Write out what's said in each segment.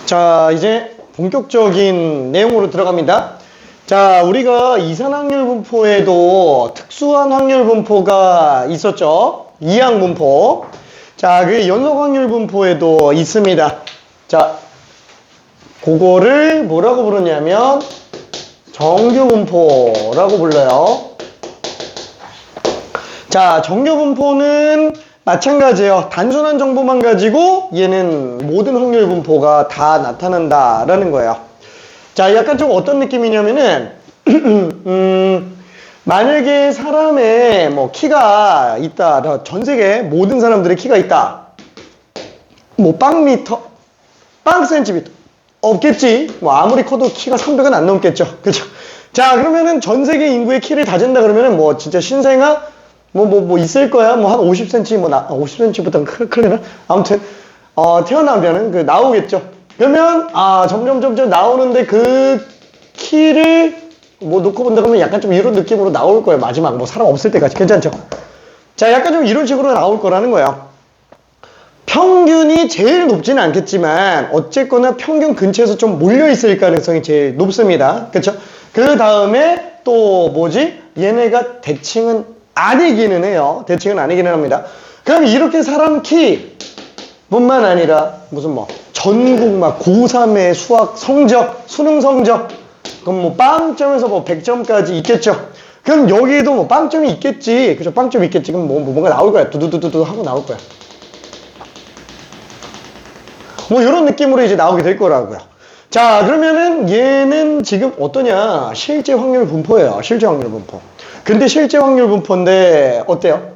자, 이제 본격적인 내용으로 들어갑니다. 자, 우리가 이산확률 분포에도 특수한 확률 분포가 있었죠. 이항 분포. 자, 그 연속 확률 분포에도 있습니다. 자, 그거를 뭐라고 부르냐면 정규 분포라고 불러요. 자, 정규 분포는 마찬가지예요. 단순한 정보만 가지고 얘는 모든 확률 분포가 다 나타난다라는 거예요. 자, 약간 좀 어떤 느낌이냐면은 만약에 사람의 뭐 키가 있다. 전 세계 모든 사람들의 키가 있다. 뭐 빵미터, 빵센티미터 없겠지. 뭐 아무리 커도 키가 300은 안 넘겠죠. 그죠? 자, 그러면은 전 세계 인구의 키를 다 잰다 그러면은 뭐 진짜 신생아 뭐 있을 거야. 뭐 한 50cm, 50cm보다는 클래나? 아무튼, 태어나면은 나오겠죠. 그러면, 점점 나오는데 그 키를 뭐 놓고 본다 그러면 약간 좀 이런 느낌으로 나올 거예요. 마지막, 뭐 사람 없을 때까지. 괜찮죠? 자, 약간 좀 이런 식으로 나올 거라는 거예요. 평균이 제일 높지는 않겠지만, 어쨌거나 평균 근처에서 좀 몰려있을 가능성이 제일 높습니다. 그쵸? 그 다음에 또 뭐지? 얘네가 대칭은 아니기는 해요. 대칭은 아니기는 합니다. 그럼 이렇게 사람 키 뿐만 아니라 무슨 뭐 전국 막 고3의 수학 성적, 수능 성적 그럼 뭐 빵점에서 뭐 100점까지 있겠죠. 그럼 여기에도 뭐 빵점이 있겠지. 그죠? 빵점이 있겠지. 그럼 뭔가 나올 거야. 두두두두두 하고 나올 거야. 뭐 이런 느낌으로 이제 나오게 될 거라고요. 자, 그러면은 얘는 지금 어떠냐? 실제 확률 분포예요. 실제 확률 분포. 근데 실제 확률 분포인데 어때요?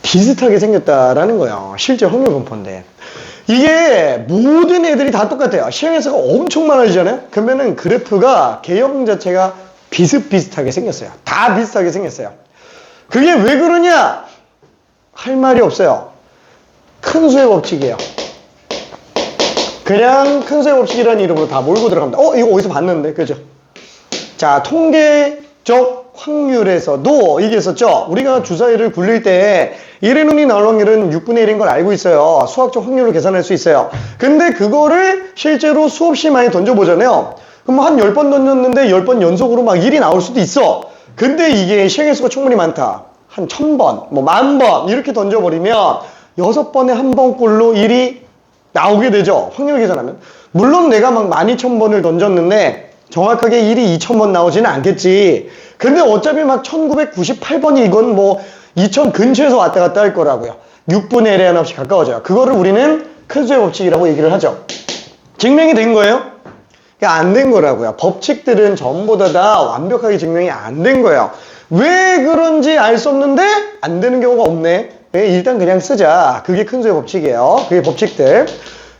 비슷하게 생겼다라는 거예요. 실제 확률 분포인데 이게 모든 애들이 다 똑같아요. 시행회사가 엄청 많아지잖아요. 그러면은 그래프가 개형 자체가 비슷비슷하게 생겼어요. 다 비슷하게 생겼어요. 그게 왜 그러냐? 할 말이 없어요. 큰 수의 법칙이에요. 그냥 큰 수의 법칙이라는 이름으로 다 몰고 들어갑니다. 이거 어디서 봤는데? 그죠? 자, 통계적 확률에서도 이게 있었죠. 우리가 주사위를 굴릴 때 1의 눈이 나올 확률은 6분의 1인 걸 알고 있어요. 수학적 확률로 계산할 수 있어요. 근데 그거를 실제로 수없이 많이 던져보잖아요. 그럼 한 10번 던졌는데 10번 연속으로 막 1이 나올 수도 있어. 근데 이게 시행의 수가 충분히 많다. 한 1000번, 뭐 10,000번 이렇게 던져버리면 6번에 한 번꼴로 1이 나오게 되죠. 확률 계산하면. 물론 내가 막 12,000번을 던졌는데 정확하게 1이 2,000번 나오지는 않겠지. 근데 어차피 막 1998번이 이건 뭐 2000 근처에서 왔다 갔다 할 거라고요. 6분의 1에 하나씩 가까워져요. 그거를 우리는 큰 수의 법칙이라고 얘기를 하죠. 증명이 된 거예요? 안 된 거라고요. 법칙들은 전부 다 완벽하게 증명이 안 된 거예요. 왜 그런지 알 수 없는데 안 되는 경우가 없네. 일단 그냥 쓰자. 그게 큰 수의 법칙이에요. 그게 법칙들.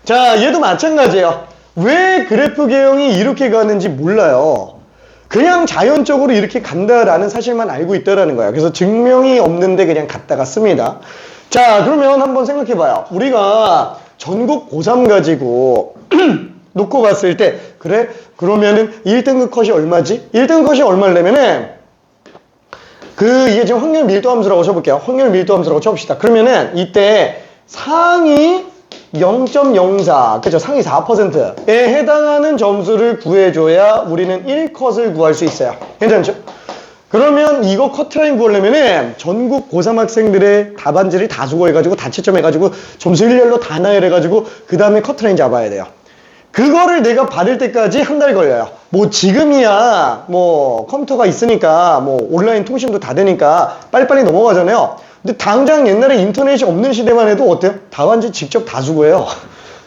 자, 얘도 마찬가지예요. 왜 그래프 개형이 이렇게 가는지 몰라요. 그냥 자연적으로 이렇게 간다라는 사실만 알고 있다라는 거예요. 그래서 증명이 없는데 그냥 갖다가 씁니다. 자, 그러면 한번 생각해봐요. 우리가 전국 고3 가지고 놓고 봤을 때 그래? 그러면은 1등급 컷이 얼마지? 1등급 컷이 얼마냐면은 이게 지금 확률 밀도 함수라고 쳐볼게요. 확률 밀도 함수라고 쳐봅시다. 그러면은 이때 상위 0.04, 그죠? 상위 4%에 해당하는 점수를 구해줘야 우리는 1컷을 구할 수 있어요. 괜찮죠? 그러면 이거 커트라인 구하려면은 전국 고3 학생들의 답안지를 다 수거해가지고 다 채점해가지고 점수 일렬로 다 나열해가지고 그 다음에 커트라인 잡아야 돼요. 그거를 내가 받을 때까지 한 달 걸려요. 뭐 지금이야 뭐 컴퓨터가 있으니까 뭐 온라인 통신도 다 되니까 빨리빨리 넘어가잖아요. 근데 당장 옛날에 인터넷이 없는 시대만 해도 어때요? 답안지 직접 다 수거해요.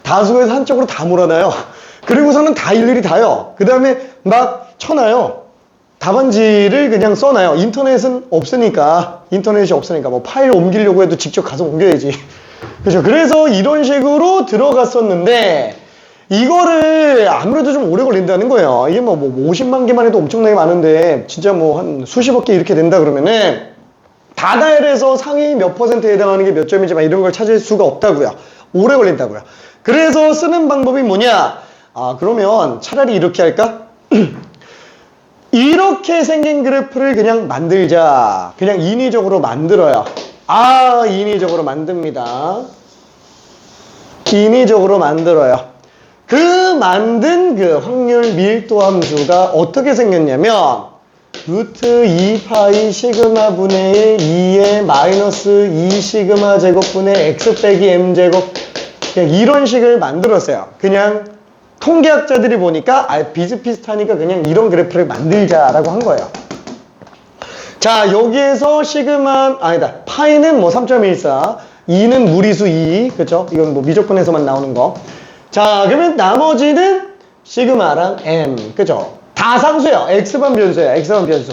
다 수거해서 한쪽으로 다 몰아놔요. 그리고서는 다 일일이 다요. 그 다음에 막 쳐놔요. 답안지를 그냥 써놔요. 인터넷이 없으니까 뭐 파일 옮기려고 해도 직접 가서 옮겨야지. 그죠? 그래서 이런 식으로 들어갔었는데 이거를 아무래도 좀 오래 걸린다는 거예요. 이게 뭐 50만 개만 해도 엄청나게 많은데 진짜 뭐 한 수십억 개 이렇게 된다 그러면은 다 나열해서 상위 몇 %에 해당하는 게 몇 점인지 막 이런 걸 찾을 수가 없다고요. 오래 걸린다고요. 그래서 쓰는 방법이 뭐냐? 그러면 차라리 이렇게 할까? 이렇게 생긴 그래프를 그냥 만들자. 그냥 인위적으로 만들어요. 인위적으로 만듭니다. 인위적으로 만들어요. 그 만든 그 확률 밀도 함수가 어떻게 생겼냐면 루트 2파이 시그마 분의 2의 마이너스 2 시그마 제곱분의 x 빼기 m 제곱, 그냥 이런 식을 만들었어요. 그냥 통계학자들이 보니까 비슷비슷하니까 그냥 이런 그래프를 만들자라고 한 거예요. 자, 여기에서 시그마, 파이는 뭐 3.14, 2는 무리수 2, 그쵸? 이건 뭐 미적분에서만 나오는 거. 자, 그러면 나머지는 시그마랑 m, 그죠? 다 상수예요. x만 변수예요. x만 변수.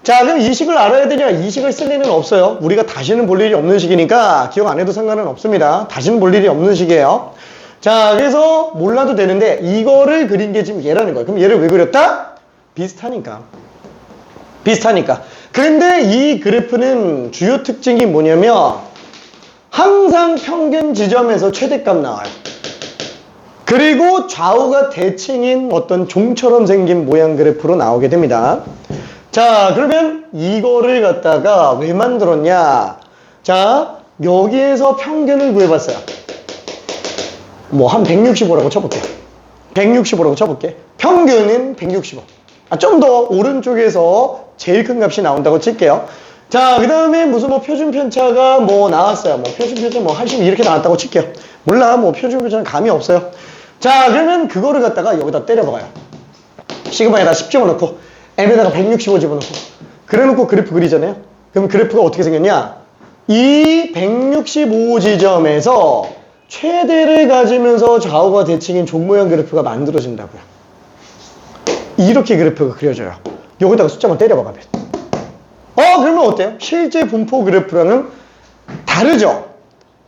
자, 그럼 이 식을 알아야 되냐? 이 식을 쓸 일은 없어요. 우리가 다시는 볼 일이 없는 식이니까 기억 안 해도 상관은 없습니다. 다시는 볼 일이 없는 식이에요. 자, 그래서 몰라도 되는데 이거를 그린 게 지금 얘라는 거예요. 그럼 얘를 왜 그렸다? 비슷하니까. 비슷하니까. 그런데 이 그래프는 주요 특징이 뭐냐면 항상 평균 지점에서 최대값 나와요. 그리고 좌우가 대칭인 어떤 종처럼 생긴 모양 그래프로 나오게 됩니다. 자, 그러면 이거를 갖다가 왜 만들었냐? 자, 여기에서 평균을 구해봤어요. 뭐 한 165라고 쳐볼게요. 165라고 쳐볼게. 평균은 165. 좀 더 오른쪽에서 제일 큰 값이 나온다고 칠게요. 자, 그 다음에 무슨 뭐 표준 편차가 뭐 나왔어요. 뭐 표준 편차 뭐 82 이렇게 나왔다고 칠게요. 몰라, 뭐 표준 편차는 감이 없어요. 자, 그러면 그거를 갖다가 여기다 때려박아요. 시그마에다 10 집어넣고 m에다가 165 집어넣고 그래놓고 그래프 그리잖아요. 그럼 그래프가 어떻게 생겼냐? 이 165 지점에서 최대를 가지면서 좌우가 대칭인 종모양 그래프가 만들어진다고요. 이렇게 그래프가 그려져요. 여기다가 숫자만 때려박아요. 그러면 어때요? 실제 분포 그래프랑은 다르죠?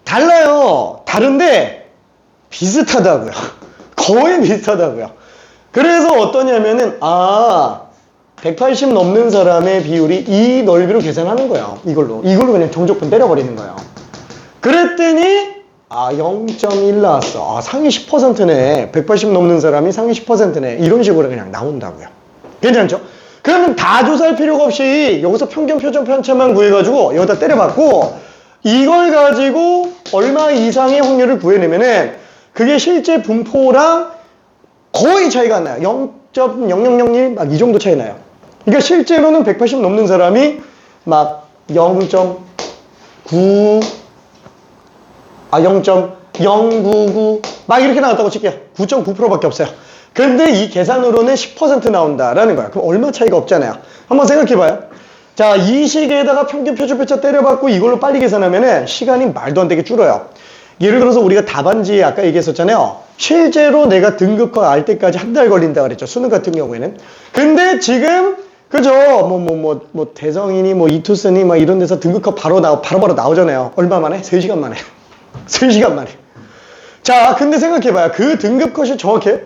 달라요. 다른데 비슷하다고요. 거의 비슷하다고요. 그래서 어떠냐면은 180 넘는 사람의 비율이 이 넓이로 계산하는 거예요. 이걸로 그냥 정적분 때려버리는 거예요. 그랬더니 0.1 나왔어. 상위 10%네. 180 넘는 사람이 상위 10%네. 이런 식으로 그냥 나온다고요. 괜찮죠? 그러면 다 조사할 필요가 없이 여기서 평균 표준 편차만 구해가지고 여기다 때려박고 이걸 가지고 얼마 이상의 확률을 구해내면은 그게 실제 분포랑 거의 차이가 안 나요. 0.0001 막 이 정도 차이 나요. 그러니까 실제로는 180 넘는 사람이 막 0.9 0.099 막 이렇게 나왔다고 칠게요. 9.9%밖에 없어요. 그런데 이 계산으로는 10% 나온다라는 거야. 그럼 얼마 차이가 없잖아요. 한번 생각해봐요. 자, 이 식에다가 평균 표준 편차 때려받고 이걸로 빨리 계산하면은 시간이 말도 안 되게 줄어요. 예를 들어서 우리가 답안지 아까 얘기했었잖아요. 실제로 내가 등급화 알 때까지 한 달 걸린다 그랬죠. 수능 같은 경우에는. 근데 지금 그죠? 대성이니 이투스니 이런 데서 등급화 바로 나오잖아요. 얼마 만에? 3시간 만에. 3시간 만에. 자, 근데 생각해봐요. 그 등급 컷이 정확해?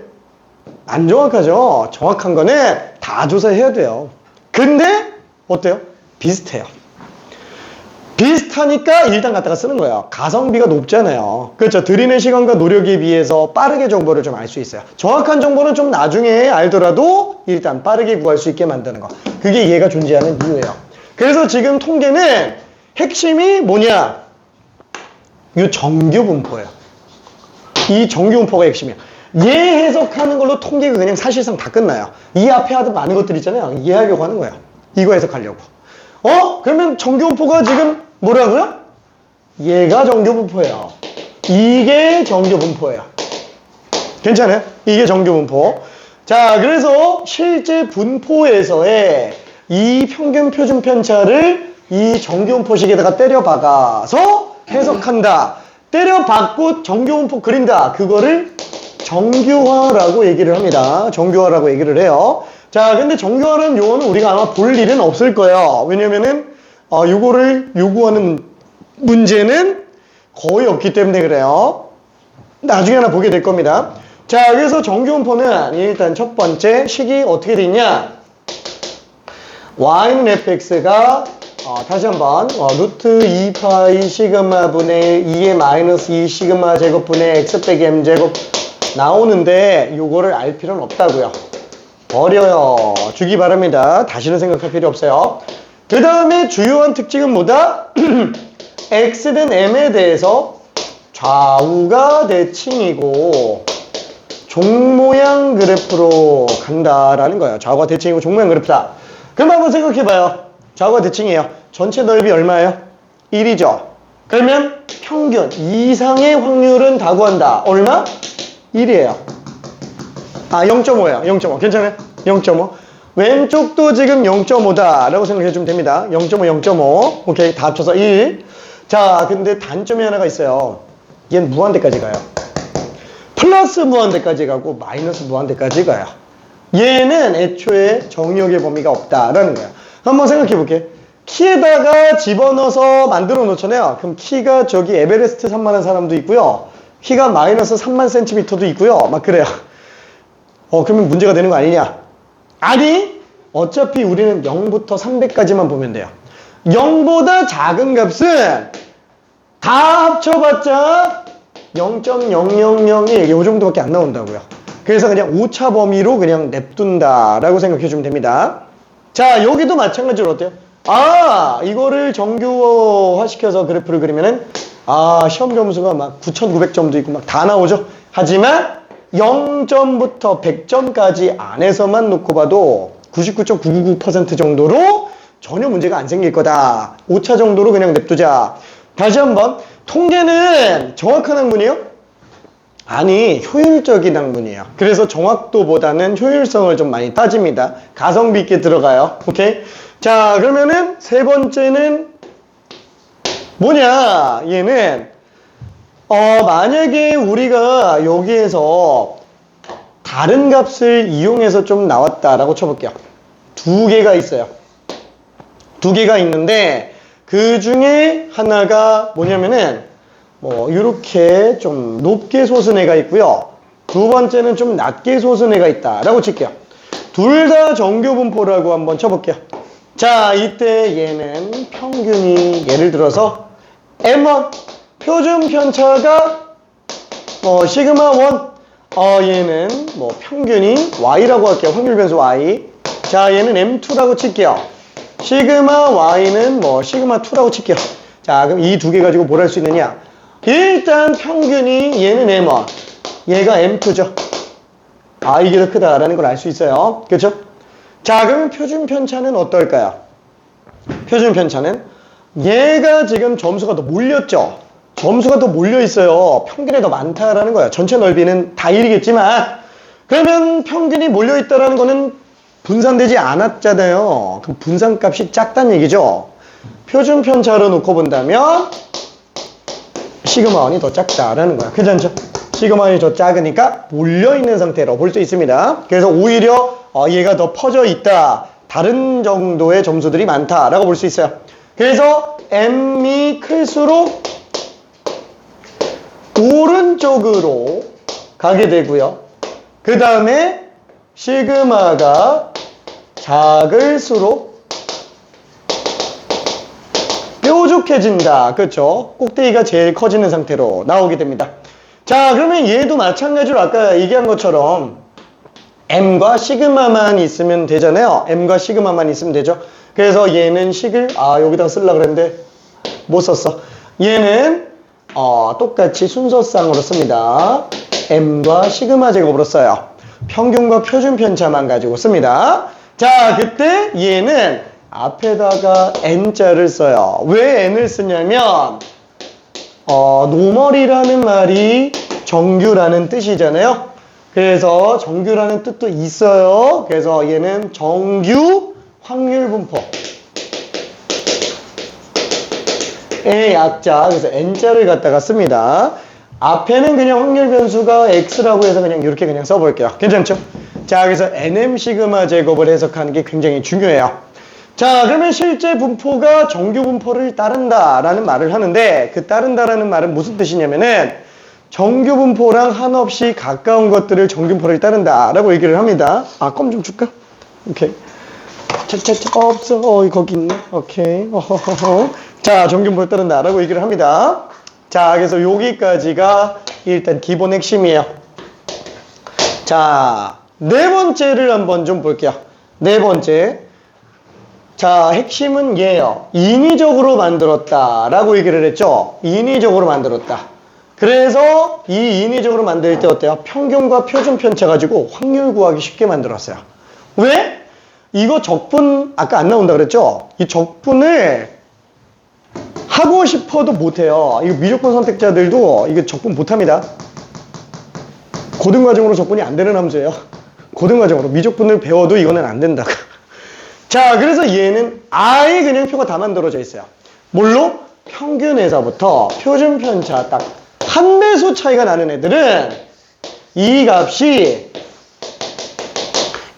안 정확하죠? 정확한 거는 다 조사해야 돼요. 근데 어때요? 비슷해요. 비슷하니까 일단 갖다가 쓰는 거예요. 가성비가 높잖아요. 그렇죠? 들이는 시간과 노력에 비해서 빠르게 정보를 좀 알 수 있어요. 정확한 정보는 좀 나중에 알더라도 일단 빠르게 구할 수 있게 만드는 거. 그게 얘가 존재하는 이유예요. 그래서 지금 통계는 핵심이 뭐냐? 이 정규 분포예요. 이 정규 분포가 핵심이에요. 얘 해석하는 걸로 통계가 그냥 사실상 다 끝나요. 이 앞에 하던 많은 것들 있잖아요. 이해하려고 하는 거예요. 이거 해석하려고. 그러면 정규 분포가 지금 뭐라고요? 얘가 정규 분포예요. 이게 정규 분포예요. 괜찮아요? 이게 정규 분포. 자, 그래서 실제 분포에서의 이 평균 표준 편차를 이 정규 분포식에다가 때려박아서 해석한다. 때려박고 정규 분포 그린다. 그거를 정규화라고 얘기를 합니다. 정규화라고 얘기를 해요. 자, 근데 정규화라는 용어는 우리가 아마 볼 일은 없을 거예요. 왜냐면은 요거를 요구하는 문제는 거의 없기 때문에 그래요. 나중에 하나 보게 될 겁니다. 자, 그래서 정규분포는 일단 첫 번째 식이 어떻게 돼 있냐? y는 fx가 다시 한번 루트 2파이 시그마 분의 2의 마이너스 2 시그마 제곱 분의 x 빼기 m 제곱 나오는데 요거를 알 필요는 없다고요. 버려요. 주기 바랍니다. 다시는 생각할 필요 없어요. 그 다음에 주요한 특징은 뭐다? x는 m에 대해서 좌우가 대칭이고 종모양 그래프로 간다라는 거예요. 좌우가 대칭이고 종모양 그래프다. 그럼 한번 생각해봐요. 좌우가 대칭이에요. 전체 넓이 얼마예요? 1이죠. 그러면 평균 이상의 확률은 다 구한다. 얼마? 1이에요. 아, 0.5예요. 0.5. 괜찮아요? 0.5. 왼쪽도 지금 0.5다 라고 생각해주면 됩니다. 0.5, 0.5. 오케이. 다 합쳐서 1. 자, 근데 단점이 하나가 있어요. 얘는 무한대까지 가요. 플러스 무한대까지 가고 마이너스 무한대까지 가요. 얘는 애초에 정의역의 범위가 없다라는 거예요. 한번 생각해 볼게. 키에다가 집어넣어서 만들어 놓잖아요. 그럼 키가 저기 에베레스트 산만한 사람도 있고요. 키가 마이너스 3만 센티미터도 있고요. 막 그래요. 그러면 문제가 되는 거 아니냐? 아니, 어차피 우리는 0부터 300까지만 보면 돼요. 0보다 작은 값은 다 합쳐봤자 0.0001 이 정도밖에 안 나온다고요. 그래서 그냥 오차 범위로 그냥 냅둔다라고 생각해 주면 됩니다. 자, 여기도 마찬가지로 어때요? 아, 이거를 정규화 시켜서 그래프를 그리면은 시험 점수가 막 9,900점도 있고 막 다 나오죠. 하지만 0점부터 100점까지 안에서만 놓고 봐도 99.999% 정도로 전혀 문제가 안 생길 거다. 오차 정도로 그냥 냅두자. 다시 한번, 통계는 정확한 학문이에요? 아니, 효율적인 학문이에요. 그래서 정확도보다는 효율성을 좀 많이 따집니다. 가성비 있게 들어가요. 오케이? 자, 그러면은 세 번째는 뭐냐? 얘는 만약에 우리가 여기에서 다른 값을 이용해서 좀 나왔다라고 쳐볼게요. 두 개가 있어요. 두 개가 있는데 그 중에 하나가 뭐냐면은 이렇게 좀 높게 솟은 애가 있고요. 두 번째는 좀 낮게 솟은 애가 있다라고 칠게요. 둘 다 정규분포라고 한번 쳐볼게요. 자, 이때 얘는 평균이 예를 들어서 M1 표준 편차가 시그마 1 얘는 평균이 Y라고 할게요. 확률 변수 Y. 자, 얘는 M2라고 칠게요. 시그마 Y는 시그마 2라고 칠게요. 자, 그럼 이 두 개 가지고 뭘 할 수 있느냐? 일단 평균이 얘는 M1 얘가 M2죠. 이게 더 크다라는 걸 알 수 있어요. 그렇죠? 자, 그러면 표준 편차는 어떨까요? 표준 편차는 얘가 지금 점수가 더 몰렸죠. 점수가 더 몰려 있어요. 평균이 더 많다라는 거예요. 전체 넓이는 다 1이겠지만 그러면 평균이 몰려 있다라는 거는 분산되지 않았잖아요. 그럼 분산값이 작다는 얘기죠. 표준 편차로 놓고 본다면 시그마 1이 더 작다라는 거야. 괜찮죠? 시그마 1이 더 작으니까 몰려있는 상태로 볼 수 있습니다. 그래서 오히려 얘가 더 퍼져 있다. 다른 정도의 점수들이 많다라고 볼 수 있어요. 그래서 M이 클수록 오른쪽으로 가게 되고요. 그 다음에 시그마가 작을수록 뾰족해진다. 그렇죠? 꼭대기가 제일 커지는 상태로 나오게 됩니다. 자, 그러면 얘도 마찬가지로 아까 얘기한 것처럼 M과 시그마만 있으면 되잖아요. M과 시그마만 있으면 되죠. 그래서 얘는 식을 여기다가 쓰려고 그랬는데 못 썼어. 얘는 똑같이 순서상으로 씁니다. M과 시그마 제곱으로 써요. 평균과 표준 편차만 가지고 씁니다. 자, 그때 얘는 앞에다가 N자를 써요. 왜 N을 쓰냐면 노멀이라는 말이 정규라는 뜻이잖아요. 그래서 정규라는 뜻도 있어요. 그래서 얘는 정규 확률 분포의 약자. 그래서 N자를 갖다가 씁니다. 앞에는 그냥 확률 변수가 X라고 해서 그냥 이렇게 그냥 써볼게요. 괜찮죠? 자, 그래서 NM 시그마 제곱을 해석하는 게 굉장히 중요해요. 자, 그러면 실제 분포가 정규 분포를 따른다라는 말을 하는데 그 따른다라는 말은 무슨 뜻이냐면은 정규 분포랑 한없이 가까운 것들을 정규 분포를 따른다라고 얘기를 합니다. 껌 좀 줄까? 오케이. 없어. 거기 있네. 오케이. 자, 정규 분포를 따른다라고 얘기를 합니다. 자, 그래서 여기까지가 일단 기본 핵심이에요. 자, 네 번째를 한번 좀 볼게요. 네 번째. 자, 핵심은 얘예요. 인위적으로 만들었다 라고 얘기를 했죠. 인위적으로 만들었다. 그래서 이 인위적으로 만들 때 어때요? 평균과 표준 편차 가지고 확률 구하기 쉽게 만들었어요. 왜? 이거 적분 아까 안 나온다 그랬죠? 이 적분을 하고 싶어도 못해요. 이거 미적분 선택자들도 이거 적분 못합니다. 고등과정으로 적분이 안 되는 함수예요. 고등과정으로 미적분을 배워도 이거는 안 된다고. 자, 그래서 얘는 아예 그냥 표가 다 만들어져 있어요. 뭘로? 평균에서부터 표준 편차 딱 한 배수 차이가 나는 애들은 이 값이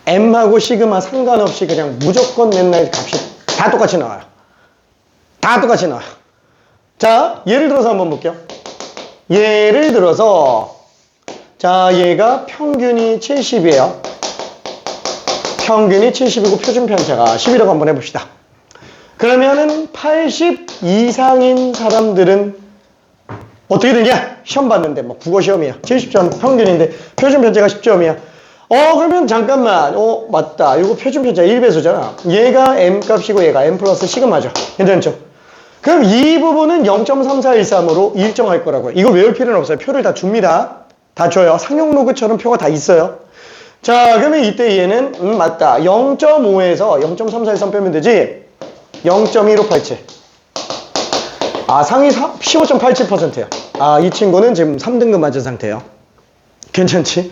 M하고 시그마 상관없이 그냥 무조건 맨날 값이 다 똑같이 나와요. 다 똑같이 나와요. 자, 예를 들어서 한번 볼게요. 예를 들어서 자, 얘가 평균이 70이에요. 평균이 70이고 표준 편차가 10이라고 한번 해봅시다. 그러면은 80 이상인 사람들은 어떻게 되냐? 시험 봤는데 뭐 국어 시험이야. 70점 평균인데 표준 편차가 10점이야. 그러면 잠깐만. 맞다. 이거 표준 편차 1배수잖아. 얘가 M 값이고 얘가 M 플러스 시그마죠. 괜찮죠? 그럼 이 부분은 0.3413으로 일정할 거라고요. 이걸 외울 필요는 없어요. 표를 다 줍니다. 다 줘요. 상용 로그처럼 표가 다 있어요. 자, 그러면 이때 얘는 맞다. 0.5에서 0.3413 빼면 되지. 0.1587. 상위 15.87%예요. 이 친구는 지금 3등급 맞은 상태예요. 괜찮지?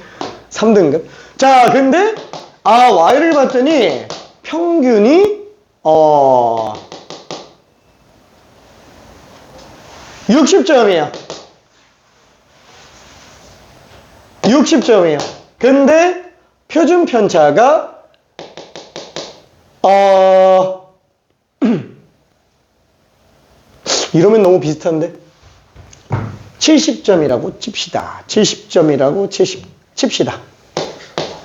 3등급. 자, 근데 Y를 봤더니 평균이 60점이에요. 60점이에요. 근데 표준 편차가 이러면 너무 비슷한데 70점이라고 칩시다. 70점이라고 칩시다.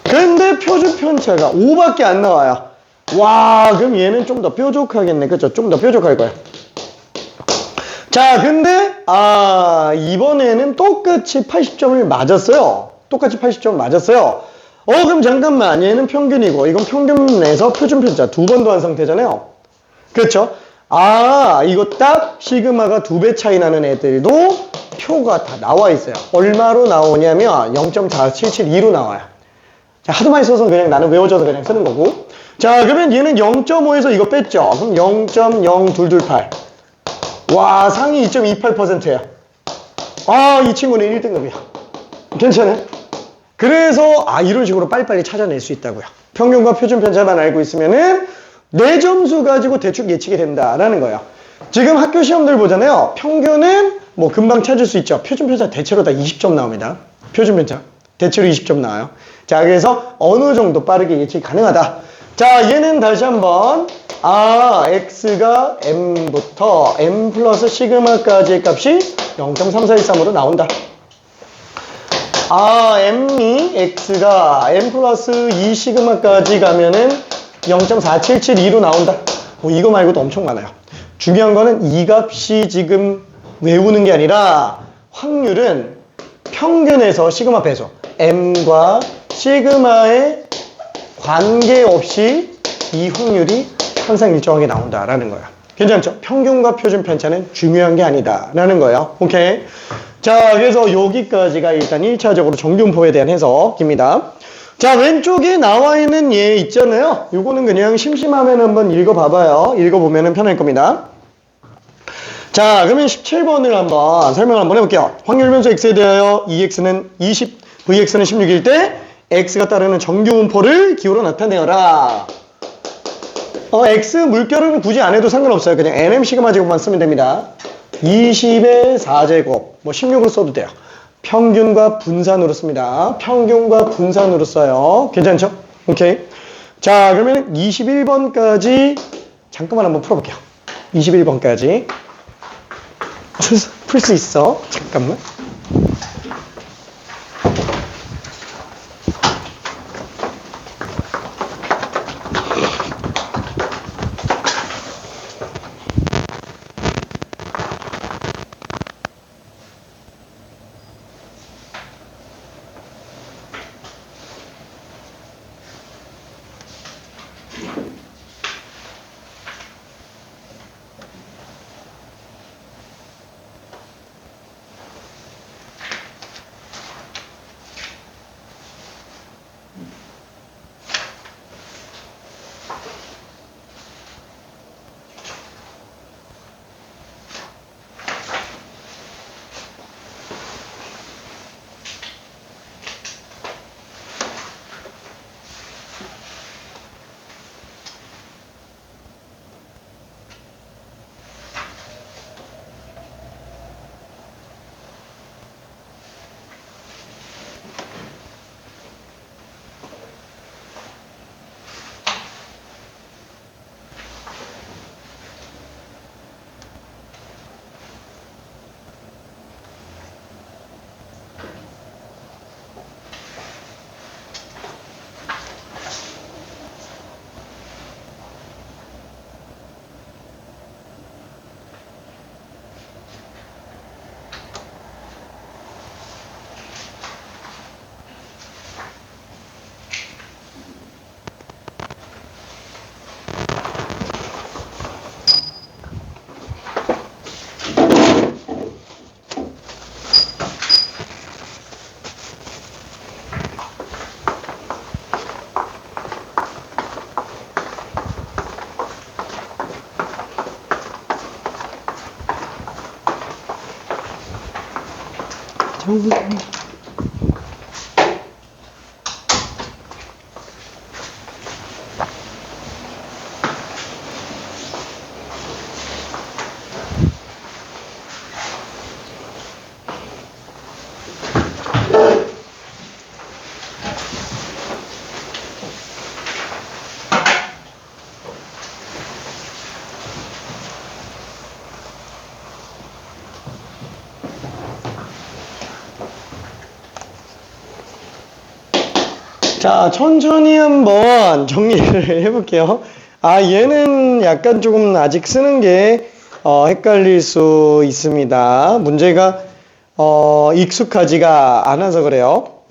근데 표준 편차가 5밖에 안 나와요. 와, 그럼 얘는 좀 더 뾰족하겠네. 그쵸? 좀 더 뾰족할 거야. 자, 근데 이번에는 똑같이 80점을 맞았어요. 똑같이 80점을 맞았어요. 그럼 잠깐만. 얘는 평균이고 이건 평균에서 표준 편차 두 번 더한 상태잖아요. 그렇죠? 이거 딱 시그마가 2배 차이 나는 애들도 표가 다 나와 있어요. 얼마로 나오냐면 0.4772로 나와요. 자, 하도 많이 써서 그냥 나는 외워져서 그냥 쓰는 거고. 자, 그러면 얘는 0.5에서 이거 뺐죠. 그럼 0.0228. 와, 상위 2.28%야. 이 친구는 1등급이야. 괜찮아요? 그래서 이런 식으로 빨리빨리 찾아낼 수 있다고요. 평균과 표준 편차만 알고 있으면은 내 점수 가지고 대충 예측이 된다라는 거예요. 지금 학교 시험들 보잖아요. 평균은 뭐 금방 찾을 수 있죠. 표준 편차 대체로 다 20점 나옵니다. 표준 편차 대체로 20점 나와요. 자, 그래서 어느 정도 빠르게 예측이 가능하다. 자, 얘는 다시 한번 x가 m부터 m 플러스 시그마까지의 값이 0.3413으로 나온다. m이 x가 m 플러스 2 시그마까지 가면은 0.4772로 나온다. 이거 말고도 엄청 많아요. 중요한 거는 이 값이 지금 외우는 게 아니라 확률은 평균에서 시그마 배수 m과 시그마의 관계없이 이 확률이 항상 일정하게 나온다라는 거예요. 괜찮죠? 평균과 표준 편차는 중요한 게 아니다라는 거예요. 오케이. 자, 그래서 여기까지가 일단 1차적으로 정균포에 대한 해석입니다. 자, 왼쪽에 나와 있는 얘 있잖아요. 요거는 그냥 심심하면 한번 읽어봐봐요. 읽어보면 편할 겁니다. 자, 그러면 17번을 한번 설명을 한번 해볼게요. 확률 변수 x에 대하여 2x는 20, vx는 16일 때 x가 따르는 정규분포를 기호로 나타내어라. x 물결은 굳이 안 해도 상관없어요. 그냥 nm 시그마 제곱만 쓰면 됩니다. 20의 4제곱, 뭐 16으로 써도 돼요. 평균과 분산으로 씁니다. 평균과 분산으로 써요. 괜찮죠? 오케이. 자, 그러면 21번까지 잠깐만 한번 풀어볼게요. 21번까지 풀 수 있어. 잠깐만. 자, 천천히 한번 정리를 해볼게요. 아, 얘는 약간 조금 아직 쓰는 게 헷갈릴 수 있습니다. 문제가 익숙하지가 않아서 그래요.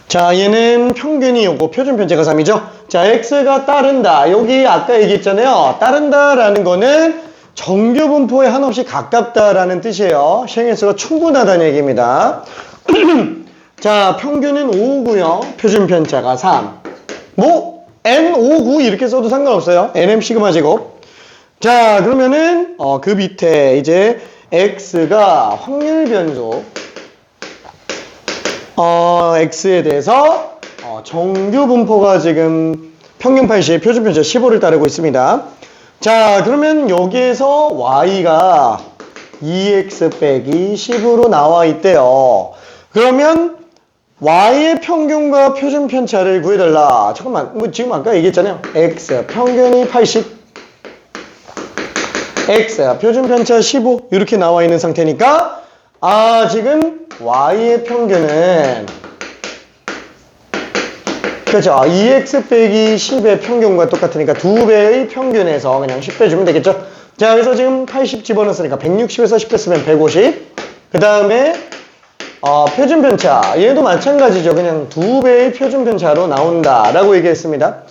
자, 얘는 평균이 요거 표준 편차가 3이죠. 자, x가 따른다. 여기 아까 얘기했잖아요. 따른다라는 거는 정규 분포에 한없이 가깝다라는 뜻이에요. 시행횟수가 충분하다는 얘기입니다. 자, 평균은 5고요. 표준 편차가 3. 뭐 n 5, 9 이렇게 써도 상관없어요. nm 시그마 제곱. 자, 그러면은 그 밑에 이제 x가 확률 변수 x에 대해서 정규 분포가 지금 평균 80, 표준 편차 15를 따르고 있습니다. 자, 그러면 여기에서 y가 2x 빼기 10으로 나와 있대요. 그러면 y의 평균과 표준 편차를 구해달라. 잠깐만, 뭐 지금 아까 얘기했잖아요. x 평균이 80, x 표준 편차 15 이렇게 나와 있는 상태니까 지금 y의 평균은 그렇죠. 2x 빼기 10의 평균과 똑같으니까 2배의 평균에서 그냥 10 빼주면 되겠죠. 자, 그래서 지금 80 집어넣었으니까 160에서 10 뺐으면 150. 그 다음에 표준 편차 얘도 마찬가지죠. 그냥 2배의 표준 편차로 나온다라고 얘기했습니다.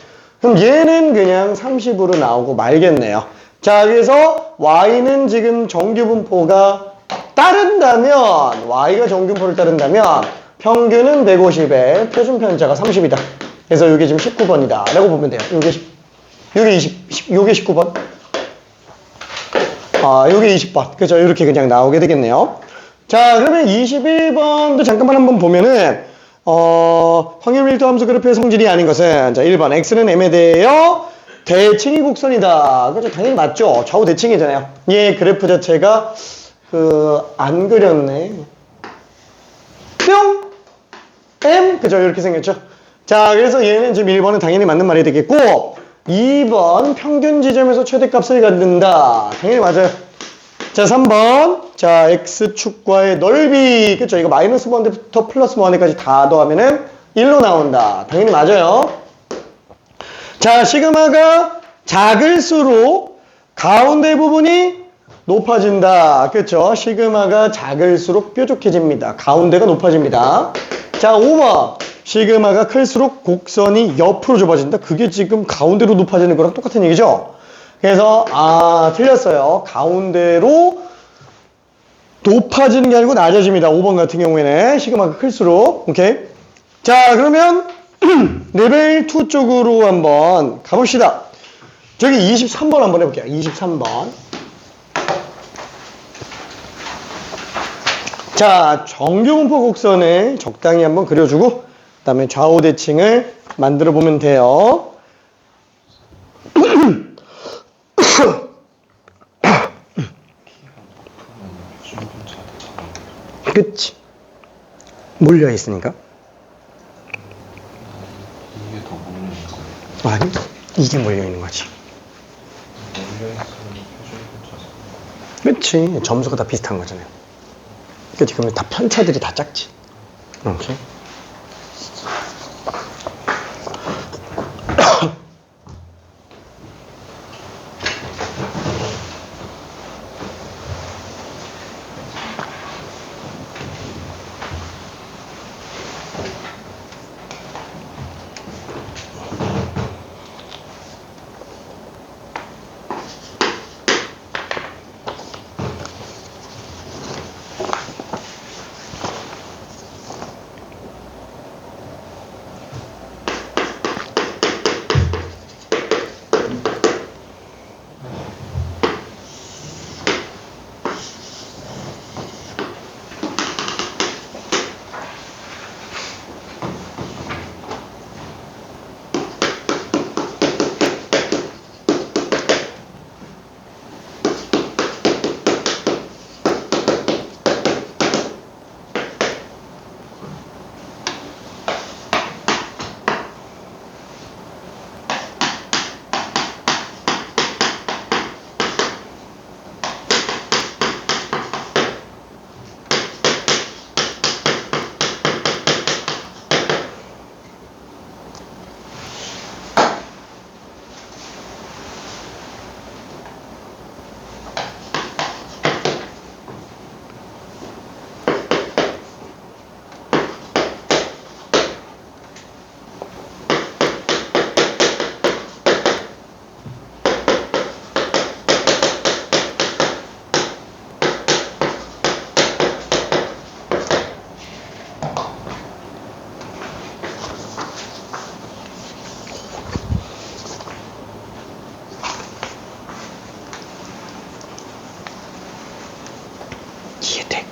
그럼 얘는 그냥 30으로 나오고 말겠네요. 자, 그래서 y는 지금 정규 분포가 따른다면 y가 정규 분포를 따른다면 평균은 150에 표준 편차가 30이다. 그래서 이게 지금 19번이다 라고 보면 돼요. 요게 19번. 요게 20번. 그죠? 이렇게 그냥 나오게 되겠네요. 자, 그러면 21번도 잠깐만 한번 보면은 확률 밀도 함수 그래프의 성질이 아닌 것은 자, 1번 x는 m에 대하여 대칭이 곡선이다. 그죠? 당연히 맞죠. 좌우 대칭이잖아요. 얘 그래프 자체가 안 그렸네. 뿅! m 그죠? 이렇게 생겼죠. 자, 그래서 얘는 지금 1번은 당연히 맞는 말이 되겠고 2번 평균 지점에서 최대값을 갖는다. 당연히 맞아요. 자, 3번. 자, x축과의 넓이. 그쵸? 이거 마이너스 1부터 플러스 1까지 다 더하면은 1로 나온다. 당연히 맞아요. 자, 시그마가 작을수록 가운데 부분이 높아진다. 그쵸? 시그마가 작을수록 뾰족해집니다. 가운데가 높아집니다. 자, 5번. 시그마가 클수록 곡선이 옆으로 좁아진다. 그게 지금 가운데로 높아지는 거랑 똑같은 얘기죠? 그래서 틀렸어요. 가운데로 높아지는 게 아니고 낮아집니다. 5번 같은 경우에는 시그마가 클수록. 오케이. 자, 그러면 레벨 2 쪽으로 한번 가봅시다. 저기 23번 한번 해볼게요. 23번. 자, 정규 분포 곡선을 적당히 한번 그려주고 그 다음에 좌우 대칭을 만들어 보면 돼요. 그치? 몰려 있으니까. 이게 더 몰려 있는 거예요? 아니, 이게 몰려 있는 거지. 몰려 있으면 표준 편차. 그치? 점수가 다 비슷한 거잖아요. 그치? 그러면 다 편차들이 다 작지. 오케이.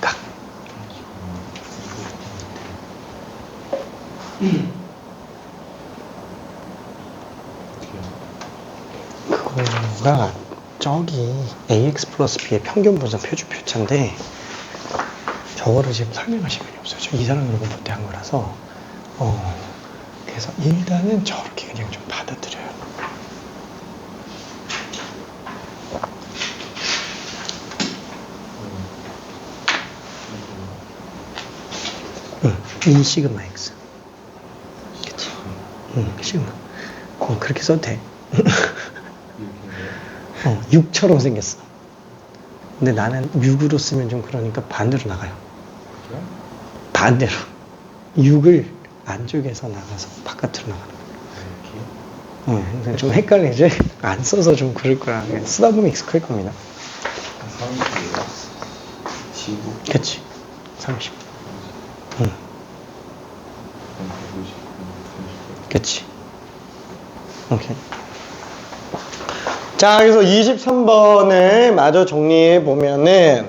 각. 그거가 저기 ax 플러스 b의 평균 분산 표준 표차인데 저거를 지금 설명할 시간이 없어요. 저 이사람으로 볼 때 한 거라서 그래서 일단은 저렇게 그냥 좀 받아들여요. 이 시그마 x. 그치? 시그마. 그렇게 써도 돼. 6처럼 생겼어. 근데 나는 6으로 쓰면 좀 그러니까 반대로 나가요. 반대로. 6을 안쪽에서 나가서 바깥으로 나가는 거야. 그러니까 좀 헷갈리지? 안 써서 좀 그럴 거야. 쓰다 보면 익숙할 겁니다. 30. 그치? 30. 그치? 오케이. 자, 그래서 23번을 마저 정리해 보면은,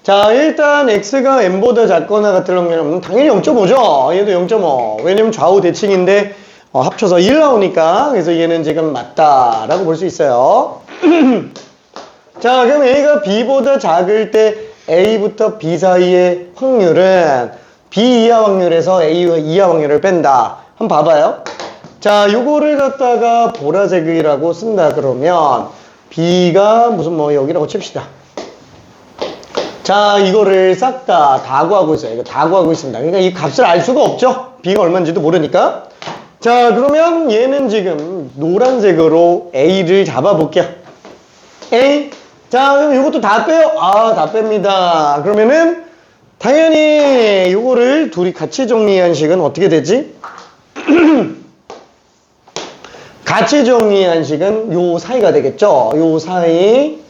자, 일단 x가 n보다 작거나 같을 경우에는 당연히 0.5죠. 얘도 0.5. 왜냐면 좌우 대칭인데 합쳐서 1 나오니까. 그래서 얘는 지금 맞다라고 볼 수 있어요. 자, 그럼 a가 b보다 작을 때 a부터 b 사이의 확률은 b 이하 확률에서 a 이하 확률을 뺀다. 한번 봐봐요. 자, 요거를 갖다가 보라색이라고 쓴다 그러면 b가 무슨 뭐 여기라고 칩시다. 자, 이거를 싹 다 구하고 있어요. 이거 다 구하고 있습니다. 그러니까 이 값을 알 수가 없죠. b가 얼마인지도 모르니까. 자, 그러면 얘는 지금 노란색으로 a를 잡아볼게요. a. 자, 그럼 이것도 다 빼요. 다 뺍니다. 그러면은 당연히 이거를 둘이 같이 정리한 식은 어떻게 되지? 같이 정리한 식은 요 사이가 되겠죠. 요 사이.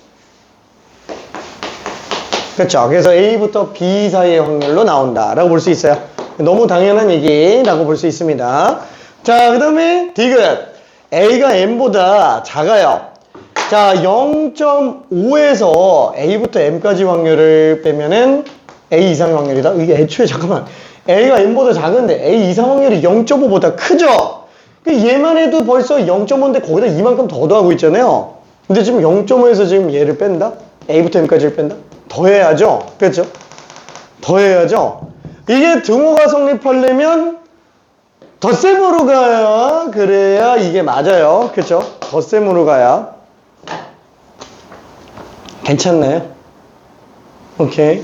그렇죠. 그래서 a부터 b 사이의 확률로 나온다라고 볼 수 있어요. 너무 당연한 얘기라고 볼 수 있습니다. 자, 그 다음에 디귿. a가 n보다 작아요. 자, 0.5에서 a부터 m까지 확률을 빼면은 a 이상의 확률이다. 이게 애초에 잠깐만. a가 n보다 작은데 a 이상 확률이 0.5보다 크죠? 얘만 해도 벌써 0.5인데 거기다 이만큼 더 더하고 있잖아요. 근데 지금 0.5에서 지금 얘를 뺀다? a부터 m까지를 뺀다? 더해야죠? 그렇죠? 더해야죠? 이게 등호가 성립하려면 덧셈으로 가야 그래야 이게 맞아요. 그렇죠? 덧셈으로 가야 괜찮나요? 오케이.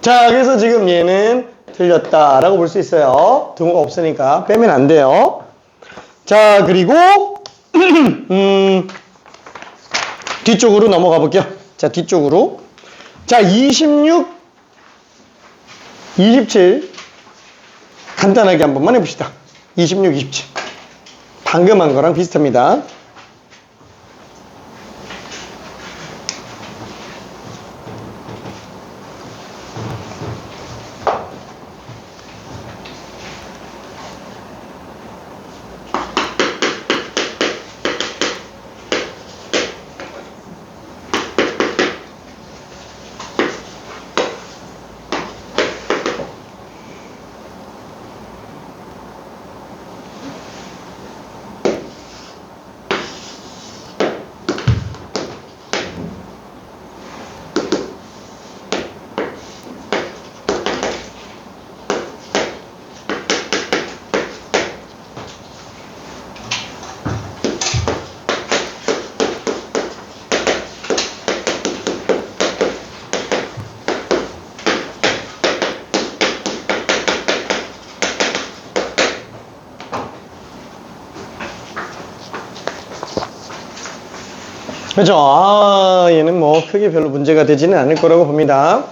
자, 그래서 지금 얘는 틀렸다라고 볼 수 있어요. 등호가 없으니까 빼면 안 돼요. 자, 그리고 뒤쪽으로 넘어가 볼게요. 자, 뒤쪽으로. 자, 26, 27 간단하게 한 번만 해봅시다. 26, 27 방금 한 거랑 비슷합니다. 그죠? 얘는 뭐 크게 별로 문제가 되지는 않을 거라고 봅니다.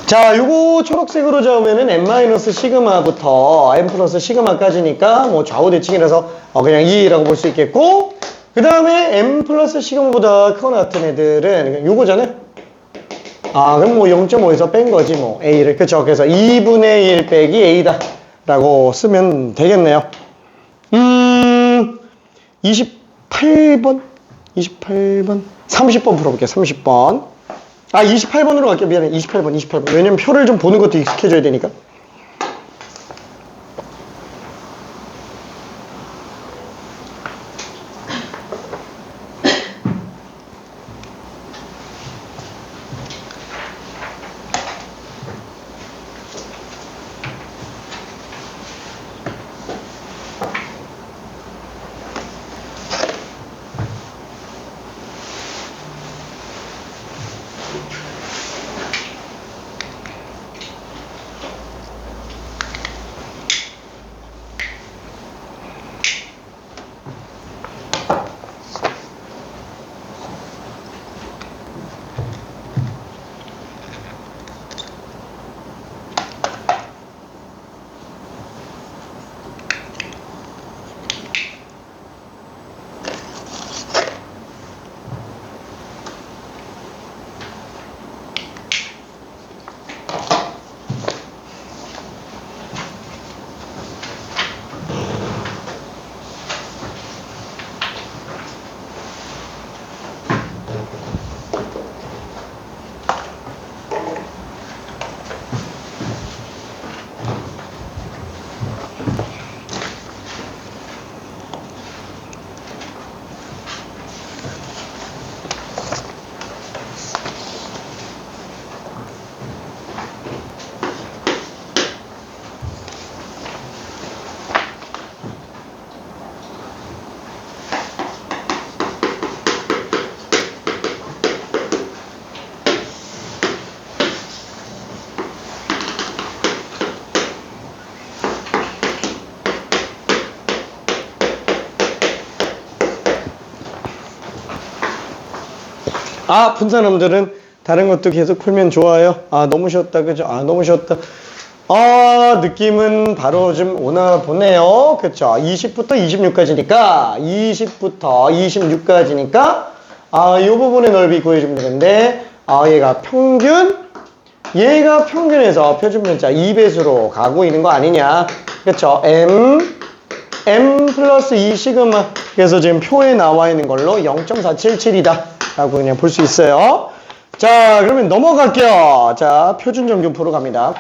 자, 요거 초록색으로 잡으면은 n- 시그마부터 n 플러스 시그마까지니까 뭐 좌우 대칭이라서 그냥 2라고 볼 수 있겠고, 그 다음에 n 플러스 시그마보다 크거나 같은 애들은 요거잖아요. 그럼 뭐 0.5에서 뺀 거지 뭐 a를. 그쵸? 그래서 2분의 1 빼기 a다 라고 쓰면 되겠네요. 28번 28번, 30번 풀어볼게요. 30번. 아, 28번으로 갈게요. 미안해. 28번. 왜냐면 표를 좀 보는 것도 익숙해져야 되니까. 아, 분사놈들은 다른 것도 계속 풀면 좋아요. 아, 너무 쉬웠다. 그죠? 아, 너무 쉬웠다. 아, 느낌은 바로 좀 오나 보네요. 그쵸? 20부터 26까지니까, 20부터 26까지니까, 아, 이 부분의 넓이 구해주면 되는데, 아, 얘가 평균에서 표준편차 2배수로 가고 있는 거 아니냐. 그쵸? M 플러스 2 시그마. 그래서 지금 표에 나와 있는 걸로 0.477이다. 라고 그냥 볼 수 있어요. 자, 그러면 넘어갈게요. 자, 표준정규표로 갑니다.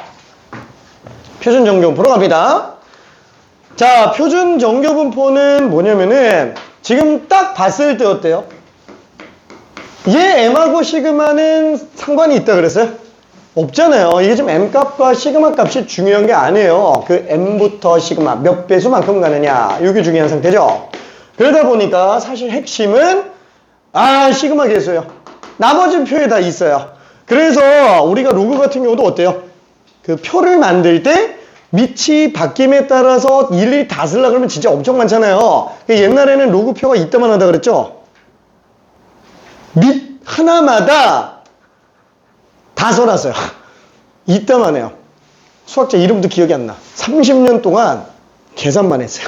표준정규분포로 갑니다. 자, 표준정규분포는 뭐냐면은 지금 딱 봤을 때 어때요? 얘 M하고 시그마는 상관이 있다 그랬어요? 없잖아요. 이게 지금 M값과 시그마 값이 중요한 게 아니에요. 그 M부터 시그마 몇 배수만큼 가느냐, 이게 중요한 상태죠. 그러다 보니까 사실 핵심은 시그마 계수예요. 나머지 표에 다 있어요. 그래서 우리가 로그 같은 경우도 어때요? 그 표를 만들 때 밑이 바뀜에 따라서 일일이 다 쓰려고 그러면 진짜 엄청 많잖아요. 옛날에는 로그표가 이따만 하다 그랬죠? 밑 하나마다 다 써놨어요. 이따만 해요. 수학자 이름도 기억이 안 나. 30년 동안 계산만 했어요.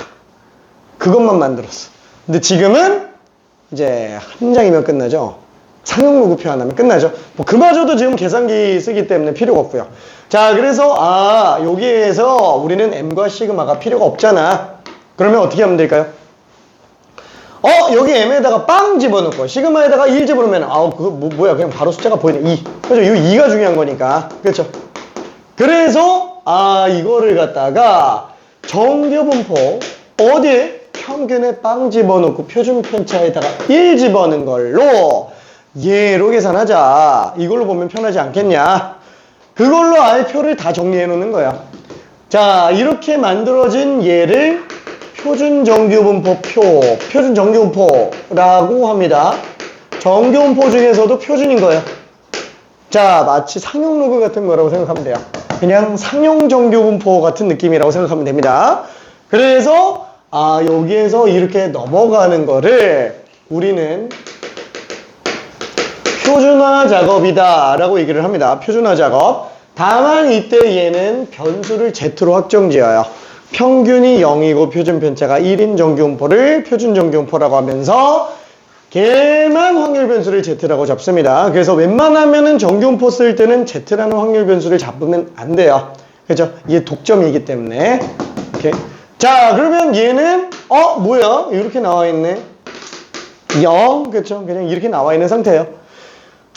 그것만 만들었어. 근데 지금은 이제 한 장이면 끝나죠. 상용 로그표 하나면 끝나죠. 뭐 그마저도 지금 계산기 쓰기 때문에 필요가 없고요. 자, 그래서 여기에서 우리는 M과 시그마가 필요가 없잖아. 그러면 어떻게 하면 될까요? 여기 M에다가 빵 집어넣고 시그마에다가 1 집어넣으면 그거 뭐야, 그냥 바로 숫자가 보이네. 2. 그렇죠? 이 2가 중요한 거니까. 그렇죠? 그래서 이거를 갖다가 정규분포 어디에? 평균에 빵 집어넣고 표준 편차에다가 1 집어넣은 걸로 얘로 계산하자. 이걸로 보면 편하지 않겠냐? 그걸로 아예 표를 다 정리해 놓는 거야. 자, 이렇게 만들어진 얘를 표준정규분포 표준정규분포라고 합니다. 정규분포 중에서도 표준인 거예요. 자, 마치 상용 로그 같은 거라고 생각하면 돼요. 그냥 상용 정규분포 같은 느낌이라고 생각하면 됩니다. 그래서 여기에서 이렇게 넘어가는 거를 우리는 표준화 작업이다 라고 얘기를 합니다. 표준화 작업. 다만 이때 얘는 변수를 Z로 확정 지어요. 평균이 0이고 표준 편차가 1인 정규분포를 표준 정규분포라고 하면서 걔만 확률 변수를 Z라고 잡습니다. 그래서 웬만하면은 정규분포 쓸 때는 Z라는 확률 변수를 잡으면 안 돼요. 그죠? 얘 독점이기 때문에. 오케이. 자, 그러면 얘는 뭐야? 이렇게 나와 있네. 0, 그렇죠? 그냥 이렇게 나와 있는 상태예요.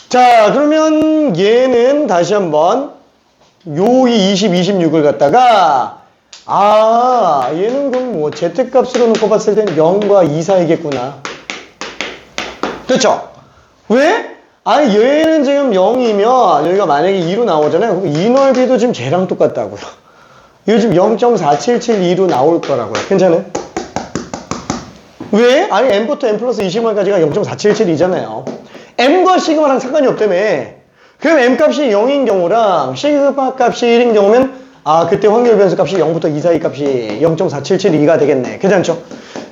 자, 그러면 얘는 다시 한번 요이 20, 26을 갖다가 얘는 그럼 뭐 z값으로 놓고 봤을 땐 0과 2 사이겠구나. 그렇죠? 왜? 얘는 지금 0이면 여기가 만약에 2로 나오잖아요. 그럼 이 넓이도 지금 쟤랑 똑같다고요. 이거 지금 0.4772로 나올 거라고요. 괜찮아요? 왜? m부터 m 플러스 20만까지가 0.4772잖아요. m과 시그마랑 상관이 없다며. 그럼 m값이 0인 경우랑 시그마 값이 1인 경우면 그때 확률 변수 값이 0부터 2 사이 값이 0.4772가 되겠네. 괜찮죠?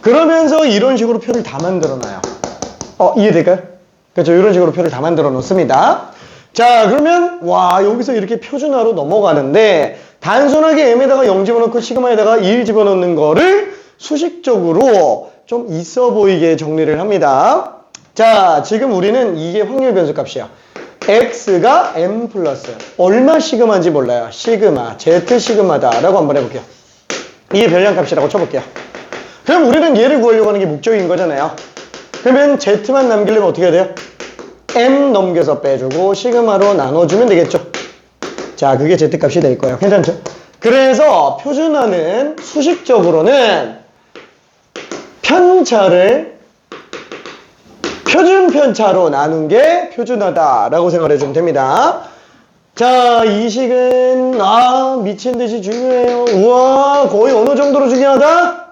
그러면서 이런 식으로 표를 다 만들어 놔요. 이해될까요? 그렇죠? 이런 식으로 표를 다 만들어 놓습니다. 자, 그러면 여기서 이렇게 표준화로 넘어가는데 단순하게 m에다가 0 집어넣고 시그마에다가 1 집어넣는 거를 수식적으로 좀 있어 보이게 정리를 합니다. 자, 지금 우리는 이게 확률 변수 값이야. x가 m 플러스 얼마 시그마인지 몰라요. 시그마, z 시그마다 라고 한번 해볼게요. 이게 변량값이라고 쳐볼게요. 그럼 우리는 얘를 구하려고 하는 게 목적인 거잖아요. 그러면 z만 남기려면 어떻게 해야 돼요? m 넘겨서 빼주고 시그마로 나눠주면 되겠죠. 자, 그게 z값이 될 거예요. 괜찮죠? 그래서 표준화는 수식적으로는 편차를 표준 편차로 나눈 게 표준화다라고 생각해 주면 됩니다. 자, 이 식은 미친 듯이 중요해요. 우와, 거의 어느 정도로 중요하다?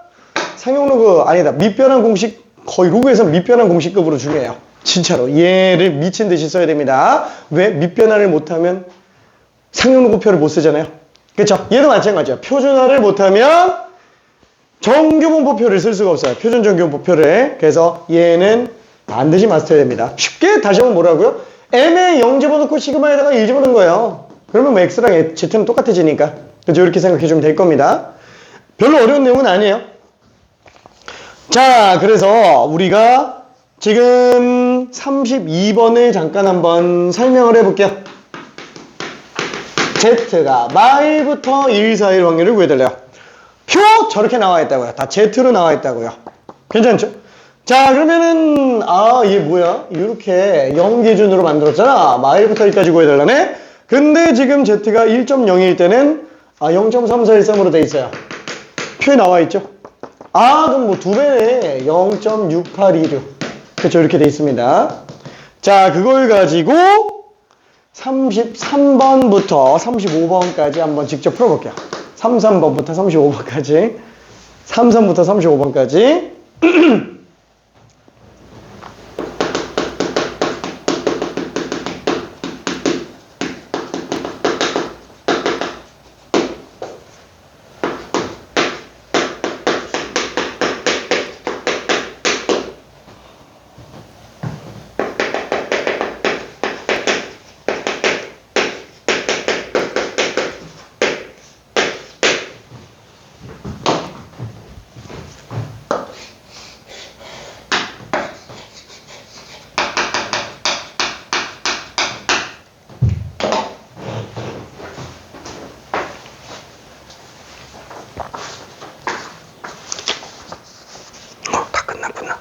상용로그 아니다. 밑변환 공식 거의 로그에서 밑변환 공식급으로 중요해요. 진짜로 얘를 미친 듯이 써야 됩니다. 왜? 밑변환을 못하면 상용로그표를 못 쓰잖아요. 그렇죠? 얘도 마찬가지야. 표준화를 못하면 정규분포표를 쓸 수가 없어요. 표준 정규분포표를. 그래서 얘는 반드시 마스터해야 됩니다. 쉽게 다시 한번 뭐라고요? m에 0 집어넣고 시그마에다가 1 집어넣은 거예요. 그러면 뭐 x랑 z는 똑같아지니까. 그렇죠? 이렇게 생각해 주면 될 겁니다. 별로 어려운 내용은 아니에요. 자, 그래서 우리가 지금 32번을 잠깐 한번 설명을 해볼게요. z가 마일부터 1 사이의 확률을 구해달래요. 표 저렇게 나와 있다고요. 다 z로 나와 있다고요. 괜찮죠? 자, 그러면은 이게 뭐야? 이렇게 0 기준으로 만들었잖아. 마일부터 1까지 구해달라네. 근데 지금 z가 1.0일 때는 0.3413으로 돼 있어요. 표에 나와 있죠? 그럼 뭐 2배네. 0.6826. 그렇죠? 이렇게 돼 있습니다. 자, 그걸 가지고 33번부터 35번까지 한번 직접 풀어볼게요. 33번부터 35번까지. 33부터 35번까지. 다 끝났구나.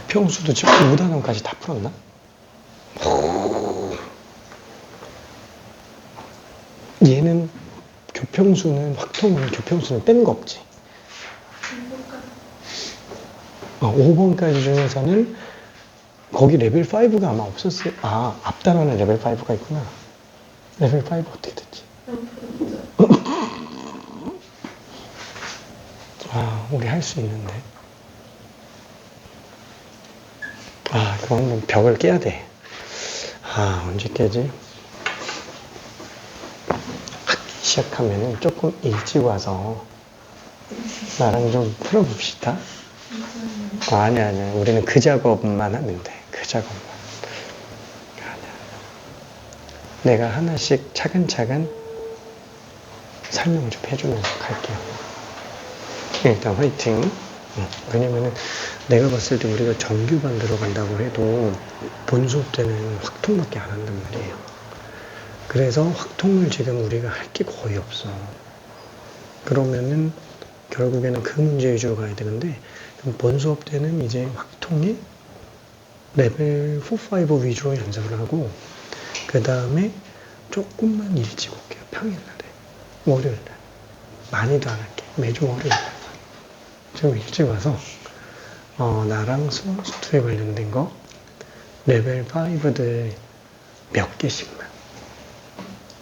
교평수도 지금 5단원까지 다 풀었나? 얘는 교평수는 확통은 교평수는 뺀 거 없지. 5번까지 중에서는 거기 레벨 5가 아마 없었을. 앞단원에 레벨 5가 있구나. 레벨 5 어떻게 됐지? 우리 할 수 있는데. 그럼 벽을 깨야 돼. 언제 깨지? 학기 시작하면은 조금 일찍 와서 나랑 좀 풀어봅시다. 아니야. 우리는 그 작업만 하면 돼. 그 작업만. 내가 하나씩 차근차근 설명 좀 해주면서 갈게요. 일단 화이팅. 왜냐면은 내가 봤을 때 우리가 정규반 들어간다고 해도 본 수업 때는 확통밖에 안 한단 말이에요. 그래서 확통을 지금 우리가 할 게 거의 없어. 그러면은 결국에는 그 문제 위주로 가야 되는데, 본 수업 때는 이제 확통이 레벨 4, 5 위주로 연습을 하고, 그 다음에 조금만 일찍 올게요. 평일날에. 월요일날. 많이도 안 할게. 매주 월요일날. 좀 일찍 와서, 나랑 수투에 관련된 거, 레벨 5들 몇 개씩만.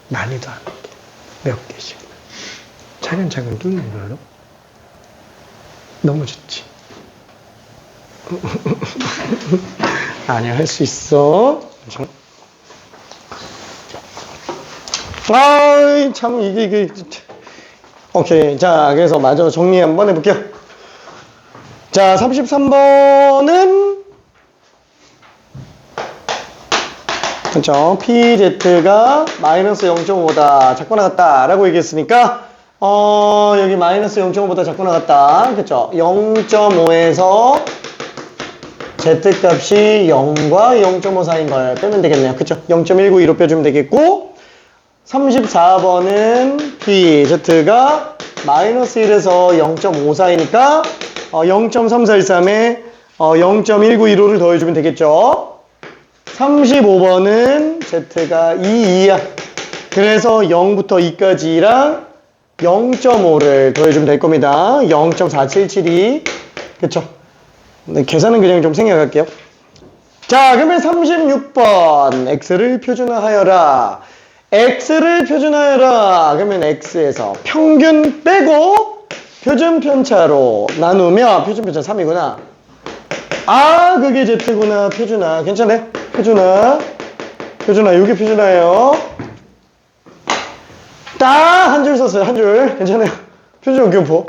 많이도 안 할게. 몇 개씩만. 차근차근 뚫는 걸로. 너무 좋지. 아니야, 할 수 있어. 아이, 참, 이게. 오케이. 자, 그래서 마저 정리 한번 해볼게요. 자, 33번은, 그렇죠. PZ가 마이너스 0.5다. 작고 나갔다. 라고 얘기했으니까, 여기 마이너스 0.5보다 작고 나갔다. 그쵸? 0.5에서 Z값이 0과 0.5 사이인 걸 빼면 되겠네요. 그쵸? 0.192로 빼주면 되겠고, 34번은 PZ가 마이너스 1에서 0.5 사이니까, 0.3413에 0.1915를 더해주면 되겠죠? 35번은 Z가 2, 2야. 그래서 0부터 2까지랑 0.5를 더해주면 될 겁니다. 0.4772. 그쵸? 네, 계산은 그냥 좀 생략할게요. 자, 그러면 36번. X를 표준화하여라. X를 표준화하여라. 그러면 X에서 평균 빼고 표준 편차로 나누면 표준 편차 3이구나. 아, 그게 Z구나. 표준화. 괜찮아요? 표준화. 이게 표준화예요. 딱 한 줄 썼어요. 한 줄. 괜찮아요? 표준 교포.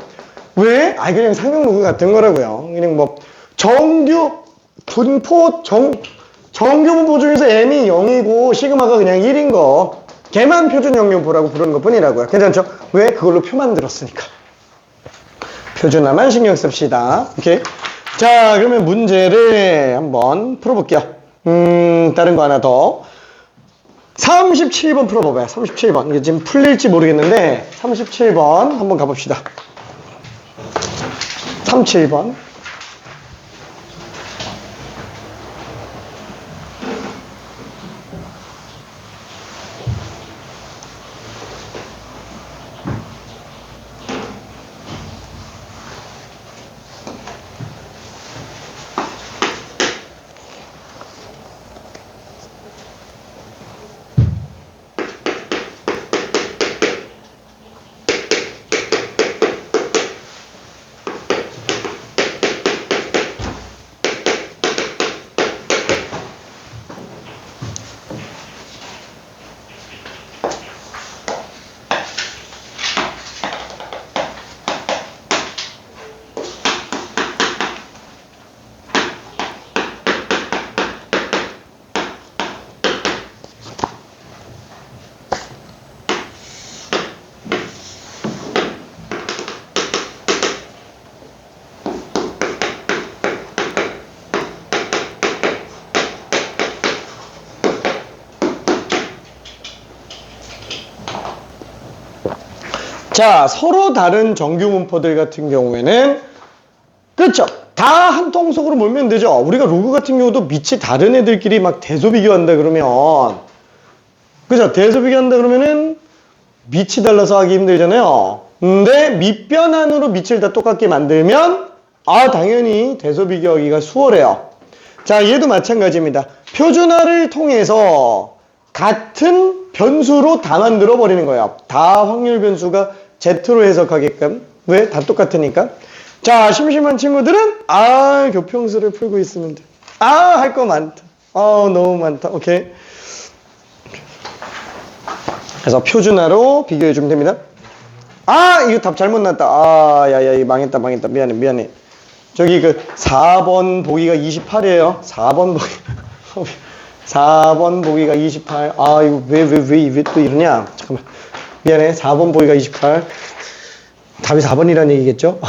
왜? 아, 그냥 상용로그 같은 거라고요. 그냥 뭐 정규 분포 정규 분포 중에서 m이 0이고 시그마가 그냥 1인 거. 걔만 표준 영유포라고 부르는 것 뿐이라고요. 괜찮죠? 왜? 그걸로 표 만들었으니까. 표준화만 신경 씁시다. 오케이. 자, 그러면 문제를 한번 풀어볼게요. 다른 거 하나 더. 37번 풀어봐봐요. 37번. 이게 지금 풀릴지 모르겠는데, 37번 한번 가봅시다. 37번. 자, 서로 다른 정규 분포들 같은 경우에는, 그렇죠? 다 한 통속으로 몰면 되죠. 우리가 로그 같은 경우도 밑이 다른 애들끼리 막 대소 비교한다 그러면, 그죠? 대소 비교한다 그러면은 밑이 달라서 하기 힘들잖아요. 근데 밑변 안으로 밑을 다 똑같게 만들면, 당연히 대소 비교하기가 수월해요. 자, 얘도 마찬가지입니다. 표준화를 통해서 같은 변수로 다 만들어 버리는 거예요. 다 확률 변수가 Z로 해석하게끔. 왜? 다 똑같으니까. 자, 심심한 친구들은 교평수를 풀고 있으면 돼. 할 거 많다. 너무 많다. 오케이. 그래서 표준화로 비교해 주면 됩니다. 이거 답 잘못 났다. 야야, 망했다. 미안해. 저기 4번 보기가 28이에요. 4번 보기. 4번 보기가 28. 아, 이거 왜 또 이러냐? 잠깐만. 미안해. 4번 보기가 28. 답이 4번이라는 얘기겠죠?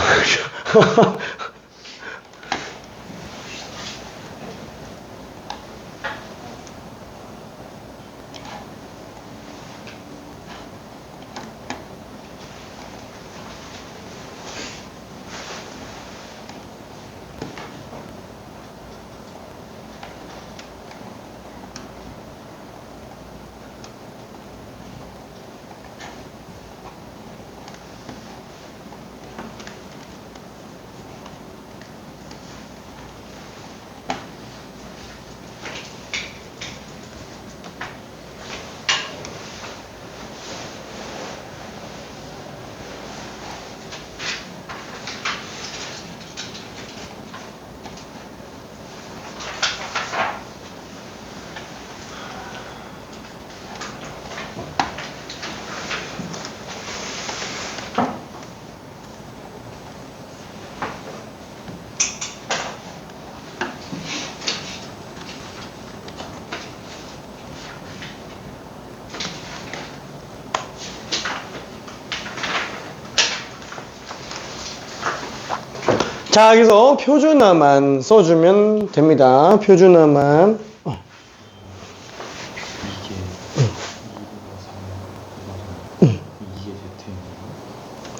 자, 여기서 표준화만 써주면 됩니다. 표준화만. 이게 Z인가요?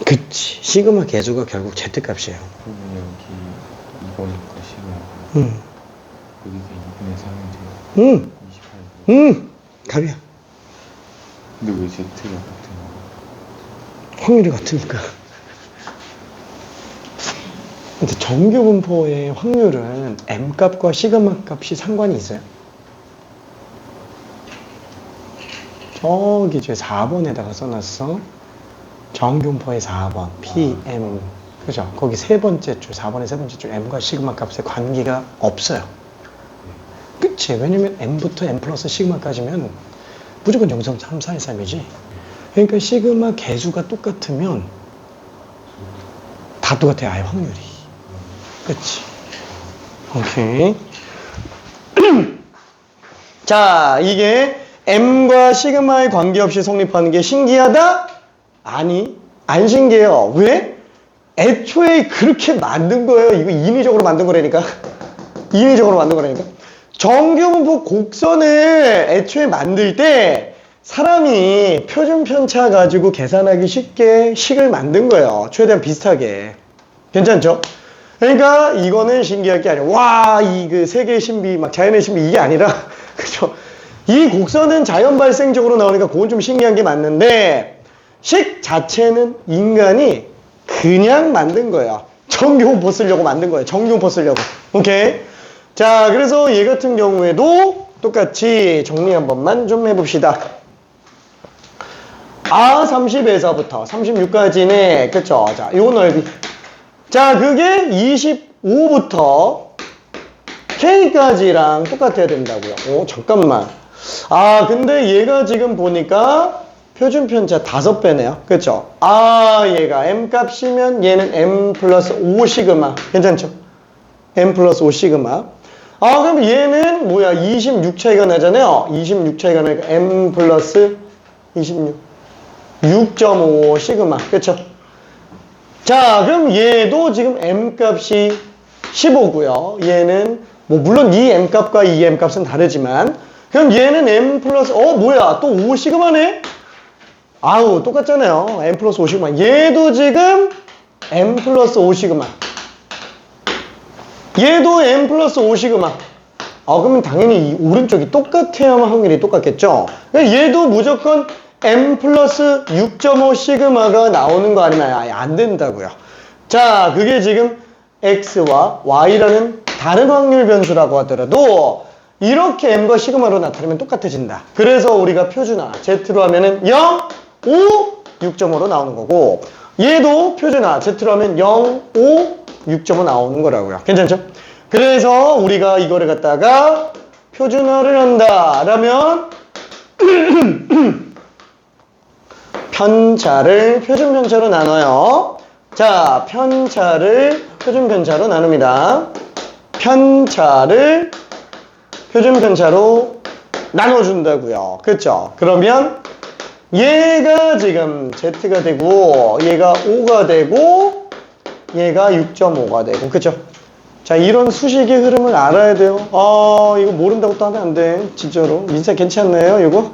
그치. 시그마 계수가 결국 Z값이에요. 그러면 여기 이거니까 시그마 여기가 2분의 3인데 응. 28. 답이야. 근데 왜 Z가 같은 거야? 확률이 같으니까. 근데 정규 분포의 확률은 M값과 시그마 값이 상관이 있어요. 저기 제 4번에다가 써놨어. 정규 분포의 4번 PM. 그죠? 거기 세 번째 줄, 4번의 세 번째 줄 M과 시그마 값의 관계가 없어요. 그치? 왜냐면 M부터 M 플러스 시그마까지면 무조건 0.3, 4, 1, 3이지. 그러니까 시그마 개수가 똑같으면 다 똑같아요. 아예 확률이. 그치? 오케이. 자, 이게 M과 시그마의 관계없이 성립하는 게 신기하다? 아니, 안 신기해요. 왜? 애초에 그렇게 만든 거예요. 이거 인위적으로 만든 거라니까. 인위적으로 만든 거라니까. 정규분포 곡선을 애초에 만들 때 사람이 표준 편차 가지고 계산하기 쉽게 식을 만든 거예요. 최대한 비슷하게. 괜찮죠? 그러니까 이거는 신기할 게 아니라 와, 이 그 세계의 신비, 막 자연의 신비 이게 아니라 그죠? 이 곡선은 자연 발생적으로 나오니까 그건 좀 신기한 게 맞는데 식 자체는 인간이 그냥 만든 거예요. 정규분포 쓰려고 만든 거예요. 정규분포 쓰려고. 오케이? 자, 그래서 얘 같은 경우에도 똑같이 정리 한 번만 좀 해봅시다. 아, 30에서부터 36까지네. 그쵸? 자, 요 넓이. 자, 그게 25부터 K까지랑 똑같아야 된다고요. 오, 잠깐만. 아, 근데 얘가 지금 보니까 표준 편차 5배네요. 그쵸? 아, 얘가 M 값이면 얘는 M 플러스 5 시그마. 괜찮죠? M 플러스 5 시그마. 아, 그럼 얘는 뭐야? 26 차이가 나잖아요. 26 차이가 나니까 M 플러스 26. 6.5 시그마. 그쵸? 자, 그럼 얘도 지금 M 값이 15고요. 얘는 뭐 물론 이 M 값과 이 M 값은 다르지만 그럼 얘는 M 플러스 뭐야? 또 5 시그마네? 아우, 똑같잖아요. M 플러스 5 시그마. 얘도 지금 M 플러스 5 시그마. 얘도 M 플러스 5 시그마. 그러면 당연히 이 오른쪽이 똑같아야만 확률이 똑같겠죠? 그러니까 얘도 무조건 M 플러스 6.5 시그마가 나오는 거 아니면 아예 안 된다고요. 자, 그게 지금 X와 Y라는 다른 확률 변수라고 하더라도 이렇게 M과 시그마로 나타내면 똑같아진다. 그래서 우리가 표준화 Z로 하면은 0, 5, 6.5로 나오는 거고 얘도 표준화 Z로 하면 0, 5, 6.5 나오는 거라고요. 괜찮죠? 그래서 우리가 이거를 갖다가 표준화를 한다 라면 편차를 표준 편차로 나눠요. 자, 편차를 표준 편차로 나눕니다. 편차를 표준 편차로 나눠준다고요. 그쵸? 그러면 얘가 지금 Z가 되고 얘가 5가 되고 얘가 6.5가 되고 그쵸? 자, 이런 수식의 흐름을 알아야 돼요. 이거 모른다고 또 하면 안 돼. 진짜로. 민사 괜찮나요? 이거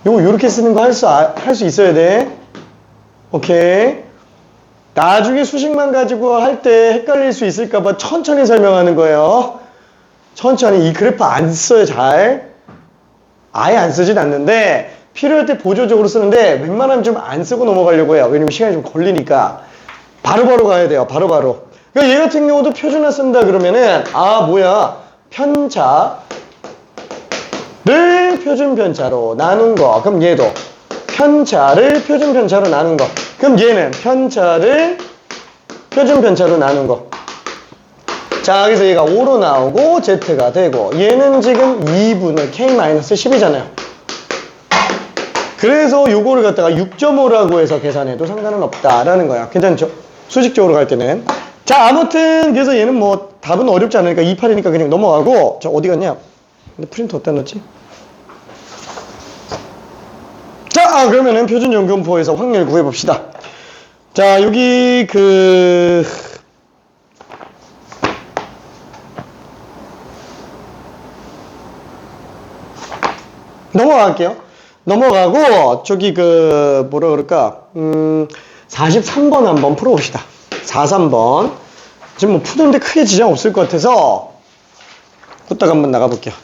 요렇게 쓰는 거 할 수 있어야 돼. 오케이. 나중에 수식만 가지고 할 때 헷갈릴 수 있을까봐 천천히 설명하는 거예요. 천천히. 이 그래프 안 써요, 잘. 아예 안 쓰진 않는데, 필요할 때 보조적으로 쓰는데, 웬만하면 좀 안 쓰고 넘어가려고 해요. 왜냐면 시간이 좀 걸리니까. 바로바로 가야 돼요, 바로바로. 그러니까 얘 같은 경우도 표준화 쓴다 그러면은, 뭐야. 편차를 표준 편차로 나눈 거. 그럼 얘도 편차를 표준 편차로 나눈 거. 그럼 얘는 편차를 표준 편차로 나눈 거. 자, 그래서 얘가 5로 나오고 Z가 되고 얘는 지금 2분의 K-10이잖아요. 그래서 요거를 갖다가 6.5라고 해서 계산해도 상관은 없다라는 거야. 괜찮죠? 수식적으로 갈 때는. 자, 아무튼 그래서 얘는 뭐 답은 어렵지 않으니까 28이니까 그냥 넘어가고. 자, 어디 갔냐? 근데 프린트 어디다 넣었지? 자, 그러면은 표준 연금포에서 확률 구해봅시다. 자, 여기 넘어갈게요. 넘어가고 저기 뭐라 그럴까? 43번 한번 풀어봅시다. 43번. 지금 뭐 푸는데 크게 지장 없을 것 같아서 후딱 한번 나가볼게요.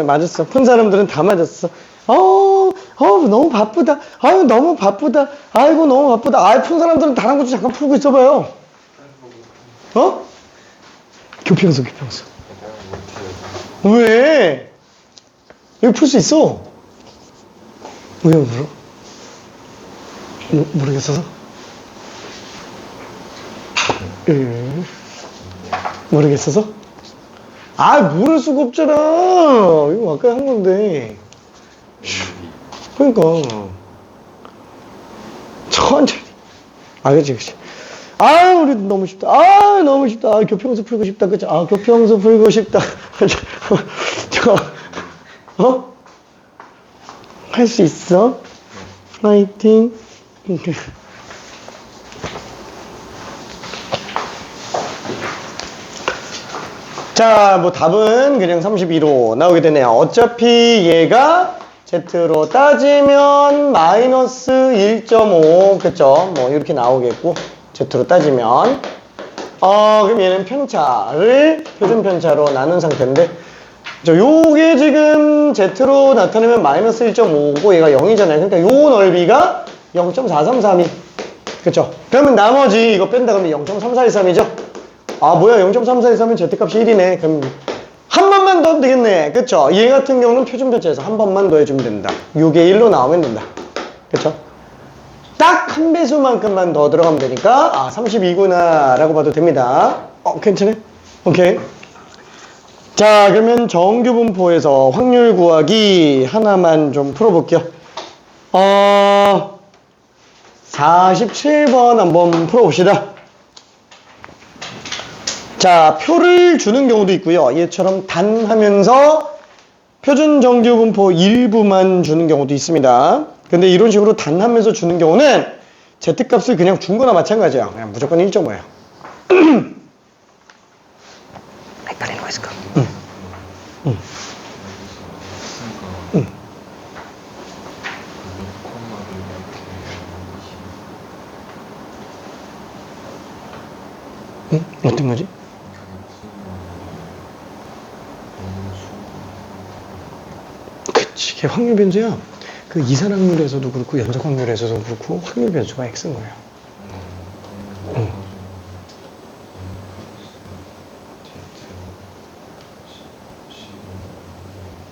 맞았어. 푼 사람들은 다 맞았어. 너무 바쁘다. 너무 바쁘다. 아이고, 너무 바쁘다. 푼 사람들은 다른 것도 잠깐 풀고 있어봐요. 교평수. 왜? 이거 풀 수 있어. 왜 물어? 모르겠어서? 모르겠어서? 모를 수가 없잖아. 이거 아까 한 건데. 그러니까. 천천히. 그치. 우리 너무 쉽다. 너무 쉽다. 교평수 풀고 싶다. 그치? 교평수 풀고 싶다. 할 수 있어? 화이팅. 자, 뭐 답은 그냥 32로 나오게 되네요. 어차피 얘가 Z로 따지면 마이너스 1.5, 그쵸? 뭐 이렇게 나오겠고, Z로 따지면. 그럼 얘는 편차를 표준 편차로 나눈 상태인데, 요게 지금 Z로 나타내면 마이너스 1.5고 얘가 0이잖아요. 그러니까 요 넓이가 0.4332. 그쵸? 그러면 나머지 이거 뺀다 그러면 0.3413이죠? 뭐야, 0.3413면 Z값이 1이네. 그럼 한 번만 더 하면 되겠네. 그쵸? 얘 같은 경우는 표준 편차에서 한 번만 더 해주면 된다. 6의 1로 나오면 된다. 그쵸? 딱 한 배수만큼만 더 들어가면 되니까 32구나 라고 봐도 됩니다. 괜찮아요? 오케이. 자, 그러면 정규분포에서 확률 구하기 하나만 좀 풀어볼게요. 47번 한번 풀어봅시다. 자, 표를 주는 경우도 있고요. 얘처럼 단 하면서 표준 정규 분포 일부만 주는 경우도 있습니다. 근데 이런 식으로 단 하면서 주는 경우는 Z값을 그냥 준 거나 마찬가지야. 그냥 무조건 1.5예요. 헷갈리는 거 있을까? 응. 응. 응. 응? 어떤 거지? 그치, 이게 확률 변수야. 그 이산 확률에서도 그렇고 연속 확률에서도 그렇고 확률 변수가 X인 거예요. 응.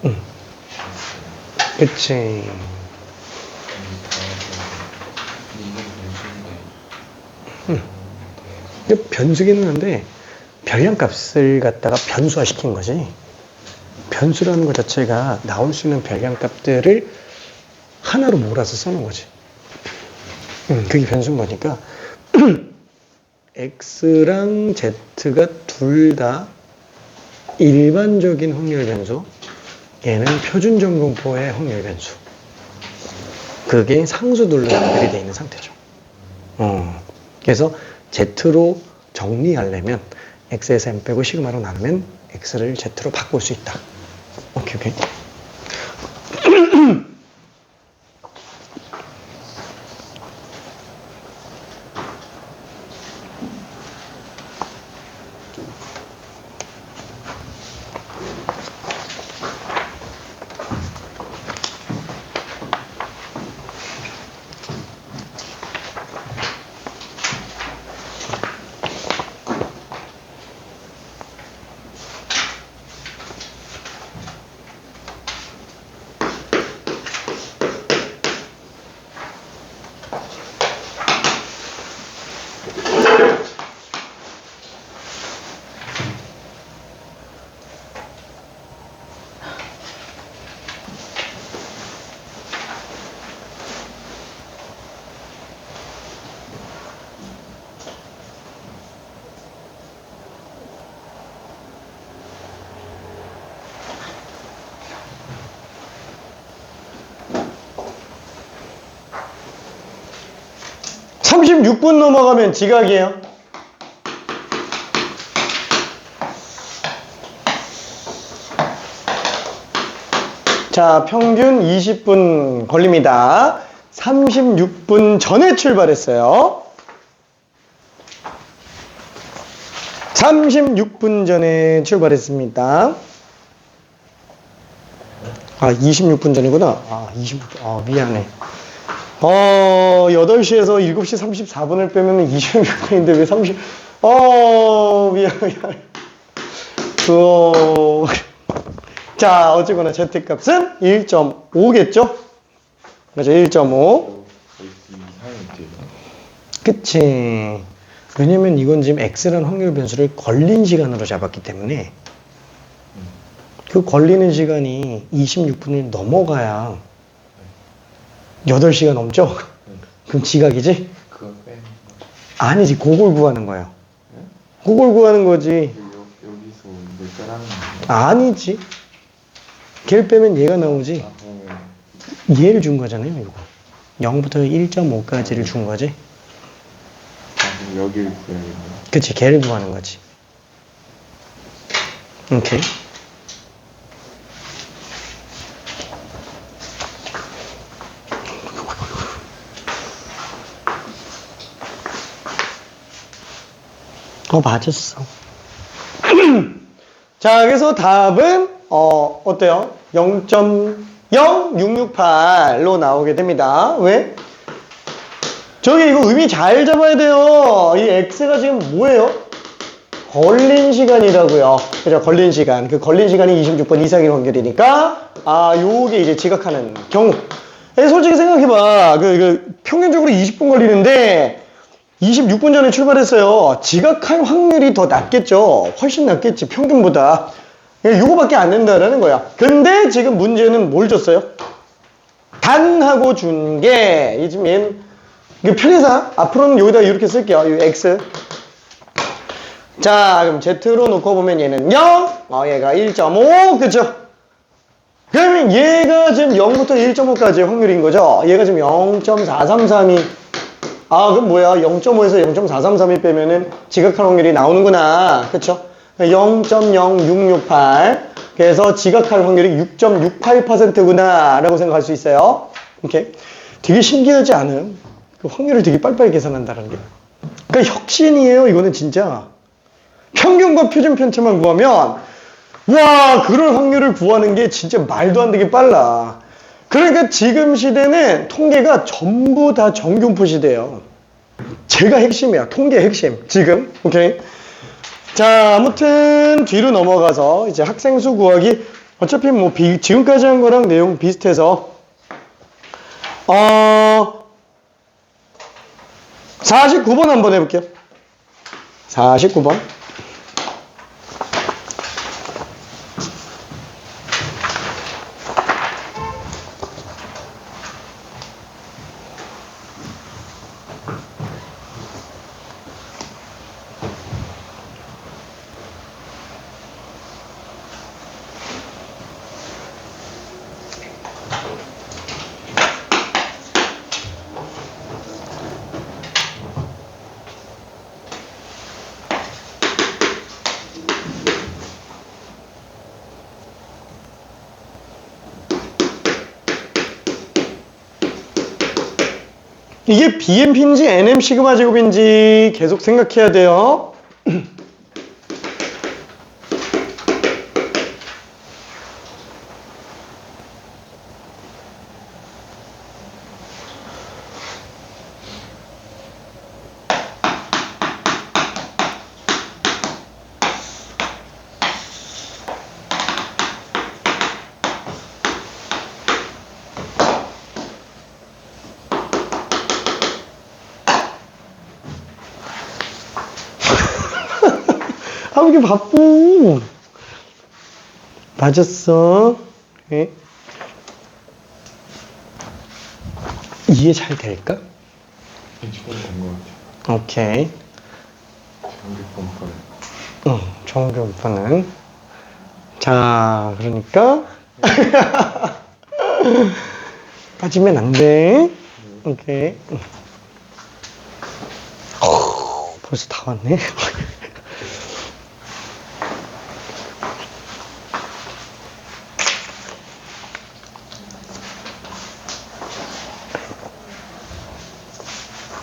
응. 그치. 응. 변수기는 한데 별량값을 갖다가 변수화 시킨 거지. 변수라는 것 자체가 나올 수 있는 별량값들을 하나로 몰아서 써놓은 거지. 그게 변수인 거니까 X랑 Z가 둘 다 일반적인 확률 변수, 얘는 표준 정분포의 확률 변수. 그게 상수들로 연결이 되어 있는 상태죠. 그래서 Z로 정리하려면 X에서 M 빼고 시그마로 나누면 X를 Z로 바꿀 수 있다. 오케이, 오케이. 36분 넘어가면 지각이에요. 자, 평균 20분 걸립니다. 36분 전에 출발했어요. 36분 전에 출발했습니다. 아, 26분 전이구나. 아, 26분. 미안해. 8시에서 7시 34분을 빼면 26분인데 왜 30, 미안. 자, 어쨌거나 Z값은 1.5겠죠? 맞아, 1.5. 그치. 왜냐면 이건 지금 X라는 확률 변수를 걸린 시간으로 잡았기 때문에 그 걸리는 시간이 26분을 넘어가야 8시가 넘죠? 그럼 지각이지? 그거 빼는 거. 아니지, 그걸 구하는 거예요. 그걸 구하는 거지. 여기서 이걸 빼라는 거. 아니지. 걔를 빼면 얘가 나오지. 얘를 준 거잖아요, 이거. 0부터 1.5까지를 준 거지. 그럼 여기를 구해야겠네. 그치, 걔를 구하는 거지. 오케이. 맞았어. 자, 그래서 답은 어때요? 0.0668로 나오게 됩니다. 왜? 저기 이거 의미 잘 잡아야 돼요. 이 X가 지금 뭐예요? 걸린 시간이라고요. 그죠? 걸린 시간. 그 걸린 시간이 26분 이상인 확률이니까 요게 이제 지각하는 경우. 솔직히 생각해봐. 평균적으로 20분 걸리는데 26분 전에 출발했어요. 지각할 확률이 더 낮겠죠. 훨씬 낮겠지, 평균보다. 요거밖에 안 된다라는 거야. 근데 지금 문제는 뭘 줬어요? 단하고 준 게, 지금 얘는, 편의상, 앞으로는 여기다 이렇게 쓸게요. 이 X. 자, 그럼 Z로 놓고 보면 얘는 0, 얘가 1.5, 그쵸? 그러면 얘가 지금 0부터 1.5까지의 확률인 거죠? 얘가 지금 0.4332. 그럼 뭐야? 0.5에서 0.433이 빼면은 지각할 확률이 나오는구나. 그쵸? 0.0668. 그래서 지각할 확률이 6.68%구나. 라고 생각할 수 있어요. 오케이. 되게 신기하지 않아요? 그 확률을 되게 빨리빨리 계산한다는 게. 그러니까 혁신이에요. 이거는 진짜. 평균과 표준 편차만 구하면 와, 그럴 확률을 구하는 게 진짜 말도 안 되게 빨라. 그러니까 지금 시대는 통계가 전부 다 정균포 시대예요. 제가 핵심이야. 통계 핵심. 지금. 오케이. 자, 아무튼 뒤로 넘어가서 이제 학생 수 구하기. 어차피 뭐 지금까지 한 거랑 내용 비슷해서 49번 한번 해볼게요. 49번. 이게 BMP인지 NM 시그마 제곱인지 계속 생각해야 돼요. 왜 이렇게 바쁘? 맞았어. 네. 이해 잘 될까? 지금 된것 같아요. 오케이. 정규 정규분은. 자, 그러니까. 빠지면 안 돼. 오케이. 벌써 다 왔네.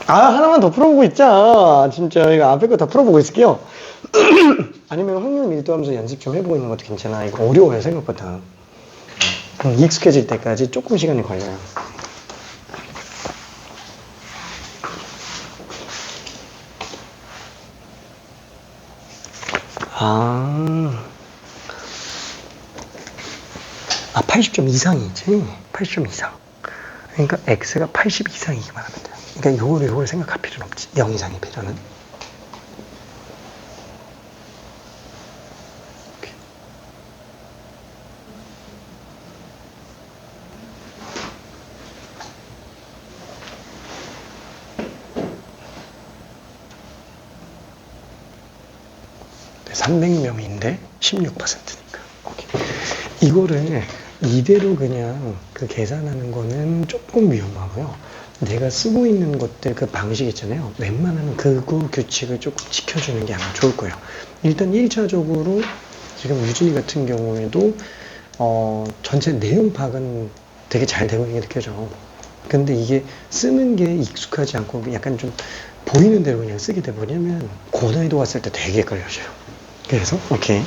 하나만 더 풀어보고 있자. 진짜 이거 앞에 거 다 풀어보고 있을게요. 아니면 확률 밀도하면서 연습 좀 해보고 있는 것도 괜찮아. 이거 어려워요, 생각보다. 익숙해질 때까지 조금 시간이 걸려요. 아, 80점 이상이지. 80점 이상. 그러니까 x가 80 이상이기만 하면 돼요. 그러니까 요거를 생각할 필요는 없지. 0 이상의 필요는. 네, 300명인데 16%니까. 오케이. 이거를 이대로 그냥 그 계산하는 거는 조금 위험하고요. 내가 쓰고 있는 것들 그 방식 있잖아요. 웬만하면 그 규칙을 조금 지켜주는 게 아마 좋을 거예요. 일단 1차적으로 지금 유진이 같은 경우에도 전체 내용 파악은 되게 잘 되고 있는 게 느껴져. 근데 이게 쓰는 게 익숙하지 않고 약간 좀 보이는 대로 그냥 쓰게 돼버리면 고난이도 왔을 때 되게 헷갈려져요. 그래서 오케이.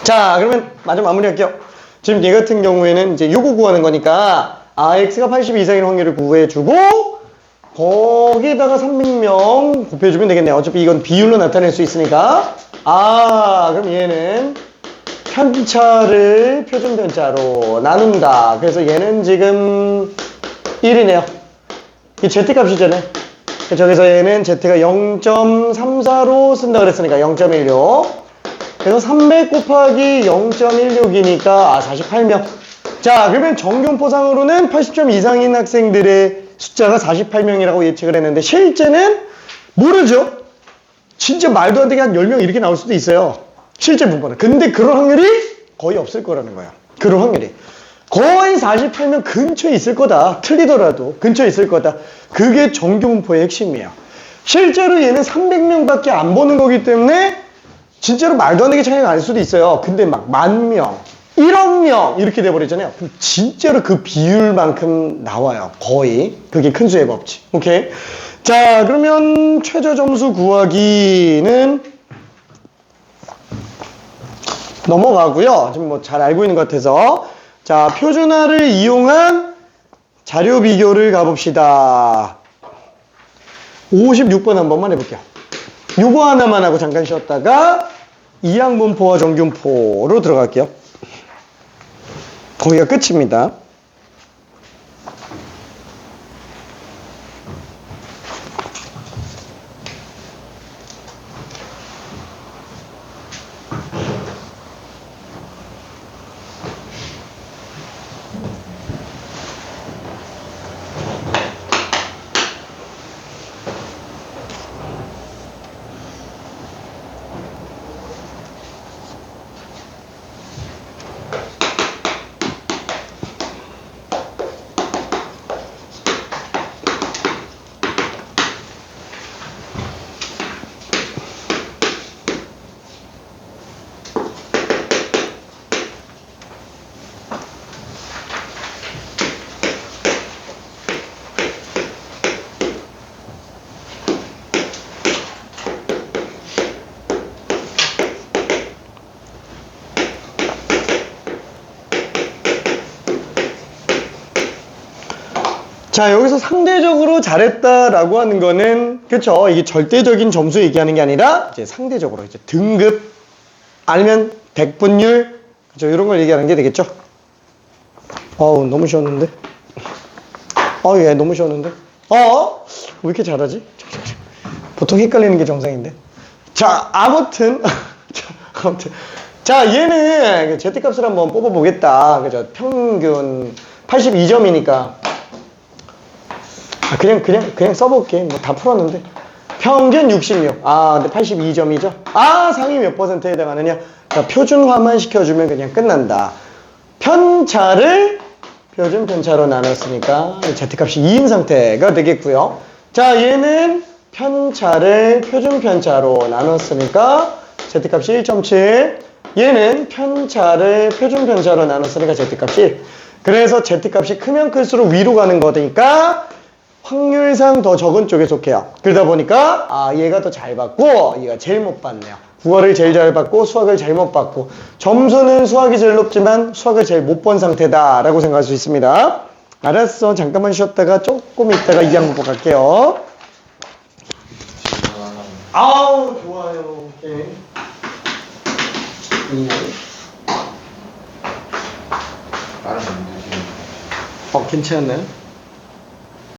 자, 그러면 마무리할게요. 지금 얘 같은 경우에는 이제 요거 구하는 거니까 x가 80 이상인 확률을 구해주고 거기다가 300명 곱해주면 되겠네요. 어차피 이건 비율로 나타낼 수 있으니까. 그럼 얘는 편차를 표준 편차로 나눈다. 그래서 얘는 지금 1이네요. 이 z값이잖아요. 저기서 얘는 z가 0.34로 쓴다 그랬으니까 0.16. 그래서 300 곱하기 0.16이니까 48명. 자, 그러면 정균포상으로는 80점 이상인 학생들의 숫자가 48명이라고 예측을 했는데 실제는 모르죠. 진짜 말도 안 되게 한 10명 이렇게 나올 수도 있어요. 실제 분포는. 근데 그런 확률이 거의 없을 거라는 거야. 그런 확률이. 거의 48명 근처에 있을 거다. 틀리더라도 근처에 있을 거다. 그게 정규 분포의 핵심이에요. 실제로 얘는 300명밖에 안 보는 거기 때문에 진짜로 말도 안 되게 차이가 날 수도 있어요. 근데 막 10,000명, 1억 명 이렇게 돼버리잖아요. 그럼 진짜로 그 비율만큼 나와요. 거의. 그게 큰 수의 법칙. 오케이? 자, 그러면 최저 점수 구하기는 넘어가고요. 지금 뭐 잘 알고 있는 것 같아서. 자, 표준화를 이용한 자료 비교를 가봅시다. 56번 한 번만 해볼게요. 요거 하나만 하고 잠깐 쉬었다가 이항분포와 정균포로 들어갈게요. 거기가 끝입니다. 자, 여기서 상대적으로 잘했다라고 하는 거는, 그쵸? 이게 절대적인 점수 얘기하는 게 아니라, 이제 상대적으로, 이제 등급, 아니면 백분율, 그쵸? 이런 걸 얘기하는 게 되겠죠? 어우, 너무 쉬웠는데? 얘 너무 쉬웠는데? 왜 이렇게 잘하지? 보통 헷갈리는 게 정상인데? 자, 아무튼. 자, 얘는 Z값을 한번 뽑아보겠다. 그죠? 평균 82점이니까. 그냥 써볼게. 뭐 다 풀었는데. 평균 66. 근데 82점이죠? 상위 몇 퍼센트에 해당하느냐? 자, 표준화만 시켜주면 그냥 끝난다. 편차를 표준 편차로 나눴으니까 Z값이 2인 상태가 되겠고요. 자, 얘는 편차를 표준 편차로 나눴으니까 Z값이 1.7. 얘는 편차를 표준 편차로 나눴으니까 Z값이 1. 그래서 Z값이 크면 클수록 위로 가는 거니까 확률상 더 적은 쪽에 속해요. 그러다 보니까 얘가 더 잘 받고 얘가 제일 못 받네요. 국어를 제일 잘 받고 수학을 제일 못 받고 점수는 수학이 제일 높지만 수학을 제일 못 본 상태다 라고 생각할 수 있습니다. 알았어. 잠깐만 쉬었다가 조금 있다가 이항분포 갈게요. 좋아요. 오케이. 다른 분들 괜찮네.